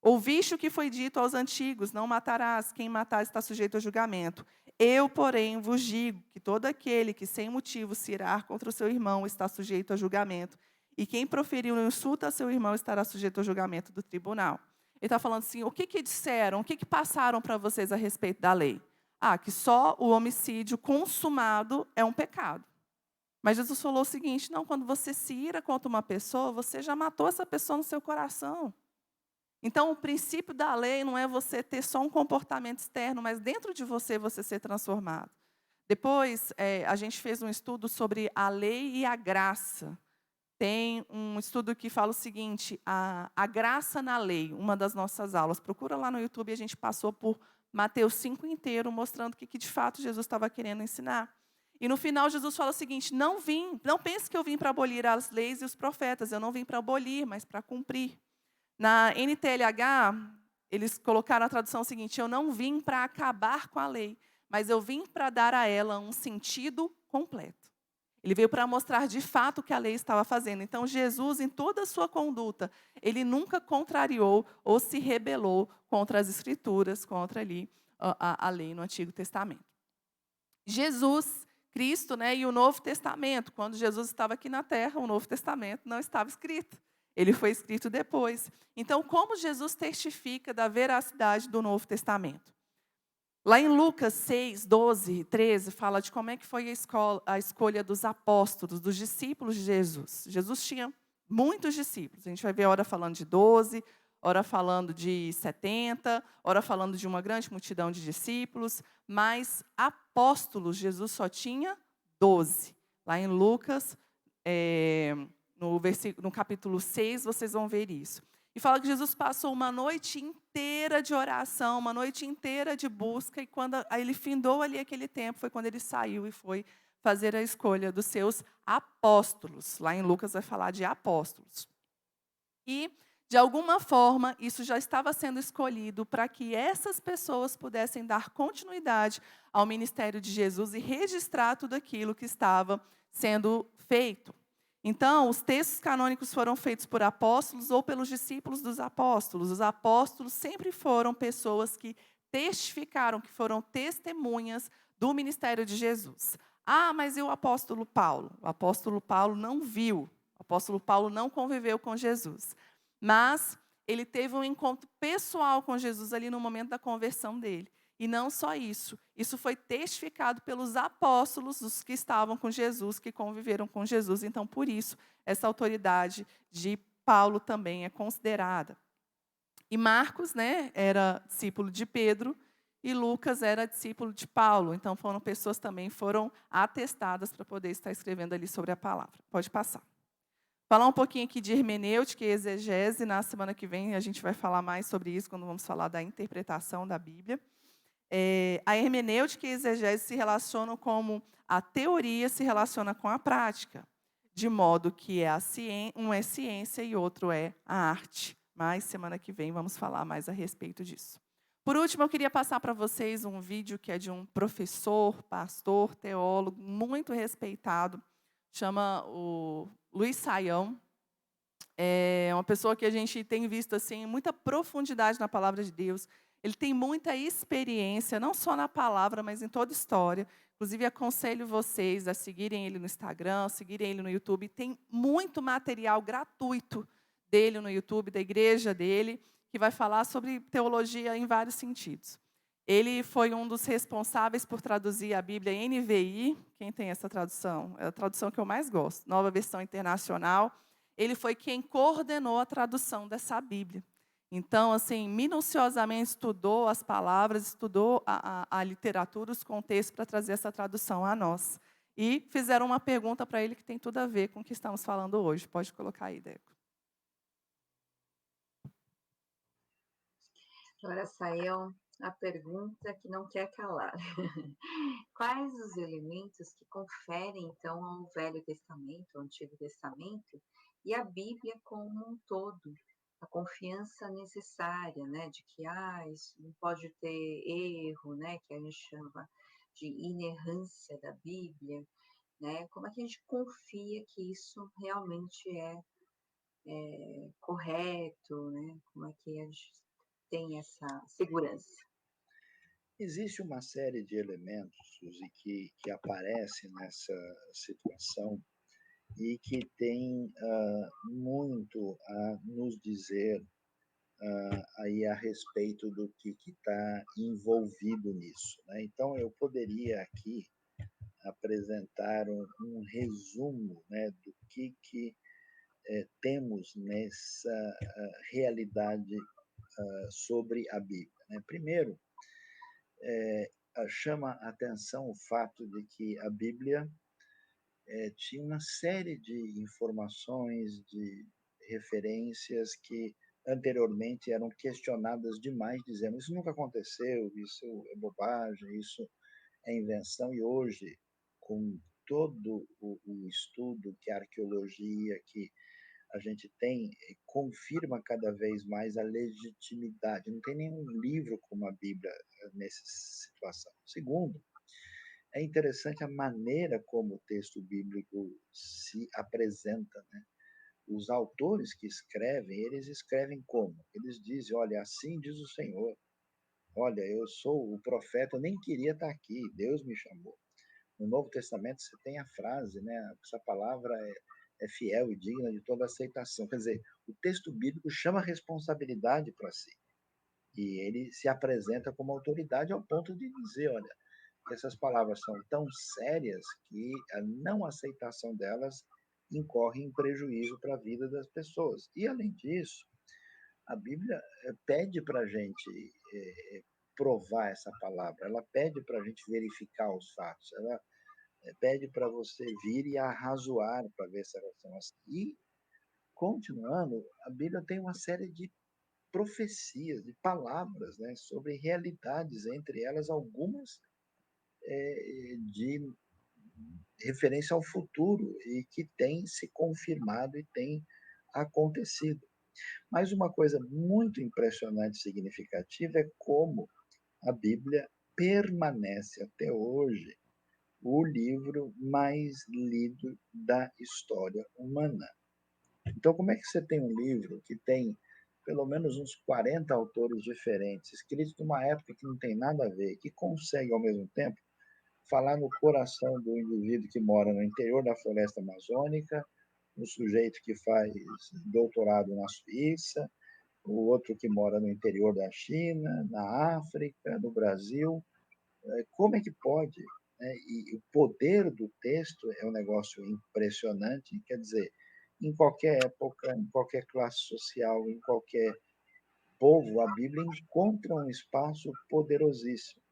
Ouviste o que foi dito aos antigos, não matarás, quem matar está sujeito a julgamento. Eu, porém, vos digo que todo aquele que sem motivo se irar contra o seu irmão está sujeito a julgamento. E quem proferir um insulto a seu irmão estará sujeito ao julgamento do tribunal. Ele está falando assim, o que disseram, o que passaram para vocês a respeito da lei? Que só o homicídio consumado é um pecado. Mas Jesus falou o seguinte, não, quando você se ira contra uma pessoa, você já matou essa pessoa no seu coração. Então, o princípio da lei não é você ter só um comportamento externo, mas dentro de você ser transformado. Depois, a gente fez um estudo sobre a lei e a graça. Tem um estudo que fala o seguinte, a graça na lei, uma das nossas aulas. Procura lá no YouTube, a gente passou por Mateus 5 inteiro, mostrando o que de fato Jesus estava querendo ensinar. E no final Jesus fala o seguinte, não pense que eu vim para abolir as leis e os profetas, eu não vim para abolir, mas para cumprir. Na NTLH, eles colocaram a tradução seguinte, eu não vim para acabar com a lei, mas eu vim para dar a ela um sentido completo. Ele veio para mostrar de fato o que a lei estava fazendo. Então, Jesus, em toda a sua conduta, ele nunca contrariou ou se rebelou contra as Escrituras, contra ali a lei no Antigo Testamento. Jesus, Cristo, né, e o Novo Testamento. Quando Jesus estava aqui na Terra, o Novo Testamento não estava escrito. Ele foi escrito depois. Então, como Jesus testifica da veracidade do Novo Testamento? Lá em Lucas 6, 12 e 13, fala de como é que foi a escolha dos apóstolos, dos discípulos de Jesus. Jesus tinha muitos discípulos. A gente vai ver ora falando de 12, ora falando de 70, ora falando de uma grande multidão de discípulos, mas apóstolos Jesus só tinha 12. Lá em Lucas, no capítulo 6, vocês vão ver isso. E fala que Jesus passou uma noite inteira de oração, uma noite inteira de busca, e quando ele findou ali aquele tempo, foi quando ele saiu e foi fazer a escolha dos seus apóstolos. Lá em Lucas vai falar de apóstolos. E, de alguma forma, isso já estava sendo escolhido para que essas pessoas pudessem dar continuidade ao ministério de Jesus e registrar tudo aquilo que estava sendo feito. Então, os textos canônicos foram feitos por apóstolos ou pelos discípulos dos apóstolos. Os apóstolos sempre foram pessoas que testificaram, que foram testemunhas do ministério de Jesus. Ah, mas e o apóstolo Paulo? O apóstolo Paulo não viu, o apóstolo Paulo não conviveu com Jesus. Mas ele teve um encontro pessoal com Jesus ali no momento da conversão dele. E não só isso, isso foi testificado pelos apóstolos, os que estavam com Jesus, que conviveram com Jesus. Então, por isso, essa autoridade de Paulo também é considerada. E Marcos, né, era discípulo de Pedro, e Lucas era discípulo de Paulo. Então, foram pessoas também foram atestadas para poder estar escrevendo ali sobre a palavra. Pode passar. Falar um pouquinho aqui de hermenêutica e exegese. Na semana que vem a gente vai falar mais sobre isso, quando vamos falar da interpretação da Bíblia. A hermenêutica e a exegese se relacionam como a teoria se relaciona com a prática, de modo que um é ciência e outro é a arte. Mas semana que vem vamos falar mais a respeito disso. Por último, eu queria passar para vocês um vídeo que é de um professor, pastor, teólogo, muito respeitado, chama o Luiz Saião. É uma pessoa que a gente tem visto assim muita profundidade na palavra de Deus. Ele tem muita experiência, não só na palavra, mas em toda a história. Inclusive, aconselho vocês a seguirem ele no Instagram, seguirem ele no YouTube. Tem muito material gratuito dele no YouTube, da igreja dele, que vai falar sobre teologia em vários sentidos. Ele foi um dos responsáveis por traduzir a Bíblia NVI. Quem tem essa tradução? É a tradução que eu mais gosto, Nova Versão Internacional. Ele foi quem coordenou a tradução dessa Bíblia. Então, assim, minuciosamente estudou as palavras, estudou a literatura, os contextos para trazer essa tradução a nós. E fizeram uma pergunta para ele que tem tudo a ver com o que estamos falando hoje. Pode colocar aí, Deco. Agora saiu a pergunta que não quer calar. Quais os elementos que conferem, então, ao Velho Testamento, ao Antigo Testamento, e à Bíblia como um todo, a confiança necessária, né, de que isso não pode ter erro, né, que a gente chama de inerrância da Bíblia, né? Como é que a gente confia que isso realmente é correto, né? Como é que a gente tem essa segurança? Existe uma série de elementos, Suzy, que aparecem nessa situação e que tem muito a nos dizer aí a respeito do que está envolvido nisso, né? Então, eu poderia aqui apresentar um resumo, né, do que temos nessa realidade sobre a Bíblia, né? Primeiro, chama a atenção o fato de que a Bíblia tinha uma série de informações, de referências que anteriormente eram questionadas demais, dizendo isso nunca aconteceu, isso é bobagem, isso é invenção. E hoje, com todo o estudo que a arqueologia, que a gente tem, confirma cada vez mais a legitimidade. Não tem nenhum livro como a Bíblia nessa situação. Segundo, é interessante a maneira como o texto bíblico se apresenta, né? Os autores que escrevem, eles escrevem como? Eles dizem: olha, assim diz o Senhor. Olha, eu sou o profeta, eu nem queria estar aqui, Deus me chamou. No Novo Testamento você tem a frase, né? Essa palavra é fiel e digna de toda aceitação. Quer dizer, o texto bíblico chama a responsabilidade para si. E ele se apresenta como autoridade ao ponto de dizer: olha, essas palavras são tão sérias que a não aceitação delas incorre em prejuízo para a vida das pessoas. E, além disso, a Bíblia pede para a gente provar essa palavra, ela pede para a gente verificar os fatos, ela pede para você vir e arrazoar para ver se elas são assim. E, continuando, a Bíblia tem uma série de profecias, de palavras, né, sobre realidades, entre elas algumas de referência ao futuro e que tem se confirmado e tem acontecido. Mas uma coisa muito impressionante e significativa é como a Bíblia permanece até hoje o livro mais lido da história humana. Então, como é que você tem um livro que tem pelo menos uns 40 autores diferentes, escritos numa época que não tem nada a ver, que consegue, ao mesmo tempo, falar no coração do indivíduo que mora no interior da floresta amazônica, o sujeito que faz doutorado na Suíça, o outro que mora no interior da China, na África, no Brasil? Como é que pode? Né? E o poder do texto é um negócio impressionante, quer dizer, em qualquer época, em qualquer classe social, em qualquer povo, a Bíblia encontra um espaço poderosíssimo.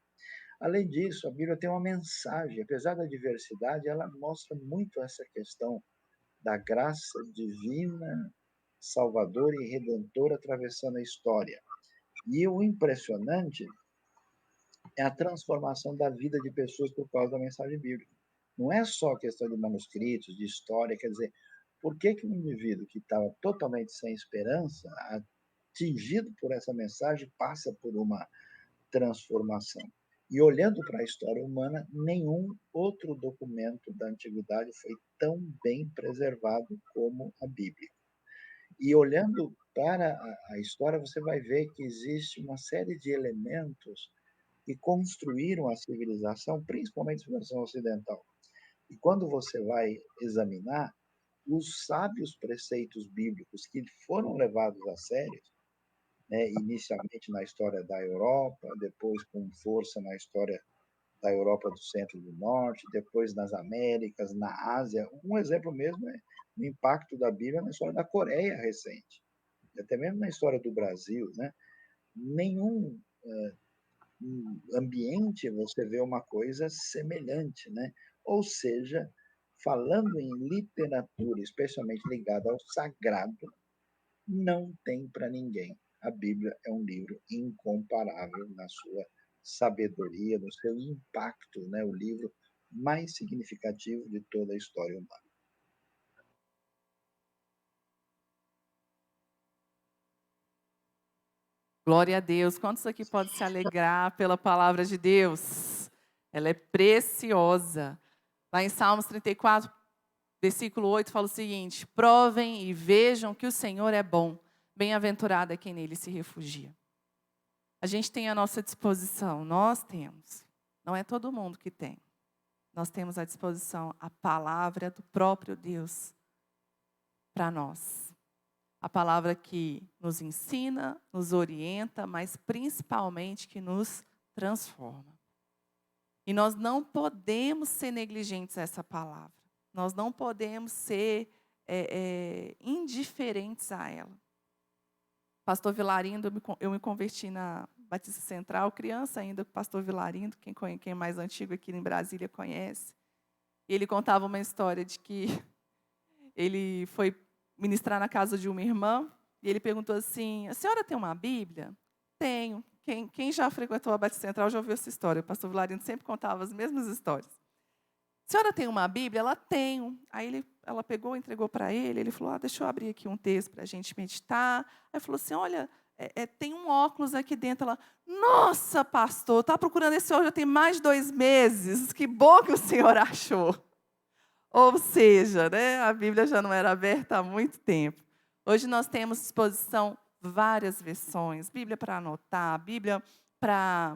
Além disso, a Bíblia tem uma mensagem, apesar da diversidade, ela mostra muito essa questão da graça divina, salvadora e redentora atravessando a história. E o impressionante é a transformação da vida de pessoas por causa da mensagem bíblica. Não é só questão de manuscritos, de história, quer dizer, por que um indivíduo que estava totalmente sem esperança, atingido por essa mensagem, passa por uma transformação? E olhando para a história humana, nenhum outro documento da antiguidade foi tão bem preservado como a Bíblia. E olhando para a história, você vai ver que existe uma série de elementos que construíram a civilização, principalmente a civilização ocidental. E quando você vai examinar os sábios preceitos bíblicos que foram levados a sério, né, inicialmente na história da Europa, depois com força na história da Europa do Centro e do Norte, depois nas Américas, na Ásia. Um exemplo mesmo é o impacto da Bíblia na história da Coreia recente, até mesmo na história do Brasil, né? Nenhum ambiente você vê uma coisa semelhante, né? Ou seja, falando em literatura, especialmente ligada ao sagrado, não tem para ninguém. A Bíblia é um livro incomparável na sua sabedoria, no seu impacto, né? O livro mais significativo de toda a história humana. Glória a Deus. Quantos aqui podem se alegrar pela palavra de Deus? Ela é preciosa. Lá em Salmos 34, versículo 8, fala o seguinte: provem e vejam que o Senhor é bom. Bem-aventurado é quem nele se refugia. A gente tem à nossa disposição, nós temos. Não é todo mundo que tem. Nós temos à disposição a palavra do próprio Deus para nós. A palavra que nos ensina, nos orienta, mas principalmente que nos transforma. E nós não podemos ser negligentes a essa palavra. Nós não podemos ser indiferentes a ela. Pastor Vilarindo, eu me converti na Batista Central, criança ainda, com o pastor Vilarindo, quem é mais antigo aqui em Brasília conhece. E ele contava uma história de que ele foi ministrar na casa de uma irmã, e ele perguntou assim: a senhora tem uma Bíblia? Tenho. Quem já frequentou a Batista Central já ouviu essa história. O pastor Vilarindo sempre contava as mesmas histórias. A senhora tem uma Bíblia? Ela tem. Aí ela pegou, entregou para ele, ele falou: deixa eu abrir aqui um texto para a gente meditar. Aí falou assim: olha, tem um óculos aqui dentro. Ela, nossa, pastor, está procurando esse óculos já tem mais de 2 meses. Que bom que o senhor achou. Ou seja, né, a Bíblia já não era aberta há muito tempo. Hoje nós temos à disposição várias versões. Bíblia para anotar, Bíblia para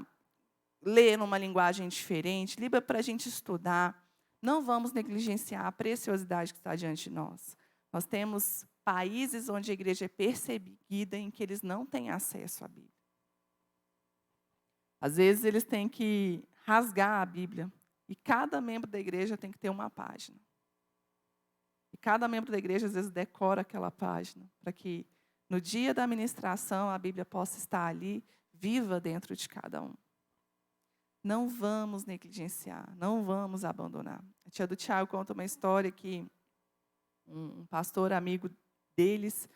ler numa linguagem diferente, Bíblia para a gente estudar. Não vamos negligenciar a preciosidade que está diante de nós. Nós temos países onde a igreja é perseguida em que eles não têm acesso à Bíblia. Às vezes eles têm que rasgar a Bíblia. E cada membro da igreja tem que ter uma página. E cada membro da igreja, às vezes, decora aquela página, para que no dia da ministração a Bíblia possa estar ali, viva dentro de cada um. Não vamos negligenciar, não vamos abandonar. A tia do Tiago conta uma história que um pastor amigo deles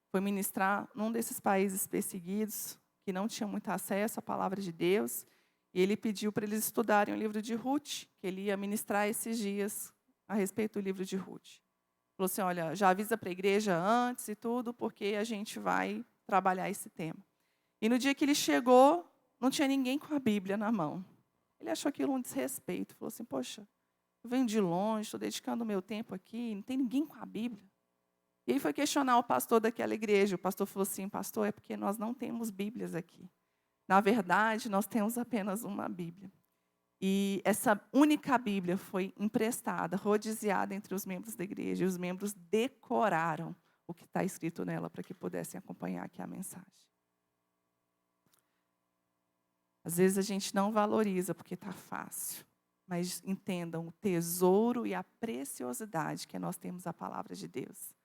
foi ministrar num desses países perseguidos, que não tinham muito acesso à palavra de Deus, e ele pediu para eles estudarem o livro de Ruth, que ele ia ministrar esses dias a respeito do livro de Ruth. Falou assim, olha, já avisa para a igreja antes e tudo, porque a gente vai trabalhar esse tema. E no dia que ele chegou, não tinha ninguém com a Bíblia na mão. Ele achou aquilo um desrespeito. Falou assim, poxa, eu venho de longe, estou dedicando o meu tempo aqui, não tem ninguém com a Bíblia. E aí foi questionar o pastor daquela igreja. O pastor falou assim, pastor, é porque nós não temos Bíblias aqui. Na verdade, nós temos apenas uma Bíblia. E essa única Bíblia foi emprestada, rodiziada entre os membros da igreja. E os membros decoraram o que está escrito nela para que pudessem acompanhar aqui a mensagem. Às vezes a gente não valoriza porque está fácil. Mas entendam o tesouro e a preciosidade que nós temos a palavra de Deus.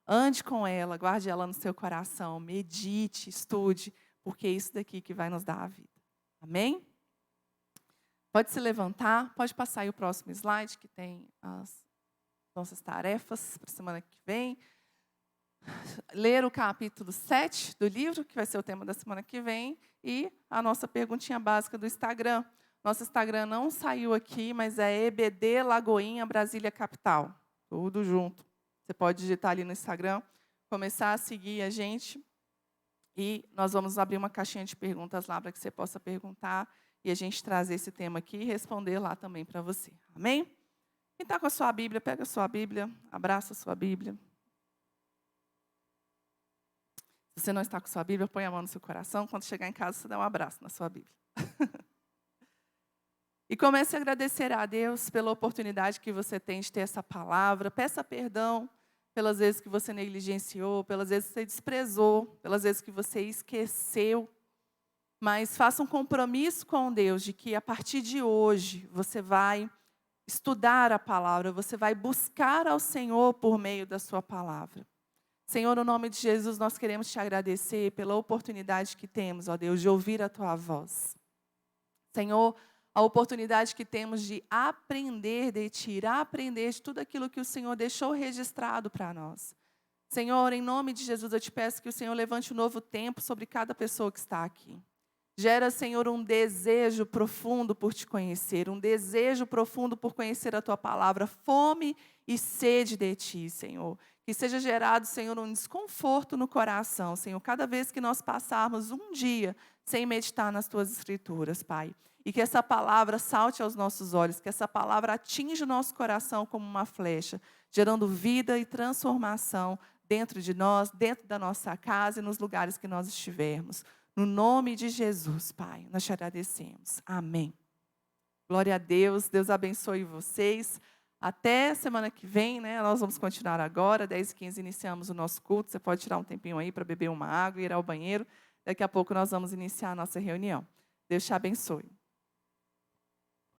Ande com ela, guarde ela no seu coração, medite, estude, porque é isso daqui que vai nos dar a vida. Amém? Pode se levantar, pode passar aí o próximo slide, que tem as nossas tarefas para a semana que vem. Ler o capítulo 7 do livro, que vai ser o tema da semana que vem, e a nossa perguntinha básica do Instagram. Nosso Instagram não saiu aqui, mas é EBD Lagoinha Brasília Capital. Tudo junto. Você pode digitar ali no Instagram, começar a seguir a gente. E nós vamos abrir uma caixinha de perguntas lá para que você possa perguntar e a gente trazer esse tema aqui e responder lá também para você. Amém? Quem está com a sua Bíblia, pega a sua Bíblia, abraça a sua Bíblia. Se você não está com a sua Bíblia, põe a mão no seu coração. Quando chegar em casa, você dá um abraço na sua Bíblia. E comece a agradecer a Deus pela oportunidade que você tem de ter essa palavra. Peça perdão pelas vezes que você negligenciou, pelas vezes que você desprezou, pelas vezes que você esqueceu. Mas faça um compromisso com Deus de que a partir de hoje você vai estudar a palavra, você vai buscar ao Senhor por meio da sua palavra. Senhor, no nome de Jesus, nós queremos te agradecer pela oportunidade que temos, ó Deus, de ouvir a tua voz. Senhor, a oportunidade que temos de aprender de ti, aprender de tudo aquilo que o Senhor deixou registrado para nós. Senhor, em nome de Jesus, eu te peço que o Senhor levante um novo tempo sobre cada pessoa que está aqui. Gera, Senhor, um desejo profundo por te conhecer, um desejo profundo por conhecer a tua palavra, fome e sede de ti, Senhor. Que seja gerado, Senhor, um desconforto no coração, Senhor, cada vez que nós passarmos um dia sem meditar nas tuas escrituras, Pai. E que essa palavra salte aos nossos olhos, que essa palavra atinja o nosso coração como uma flecha, gerando vida e transformação dentro de nós, dentro da nossa casa e nos lugares que nós estivermos. No nome de Jesus, Pai, nós te agradecemos. Amém. Glória a Deus, Deus abençoe vocês. Até semana que vem, né? Nós vamos continuar agora, 10h15 iniciamos o nosso culto. Você pode tirar um tempinho aí para beber uma água e ir ao banheiro. Daqui a pouco nós vamos iniciar a nossa reunião. Deus te abençoe.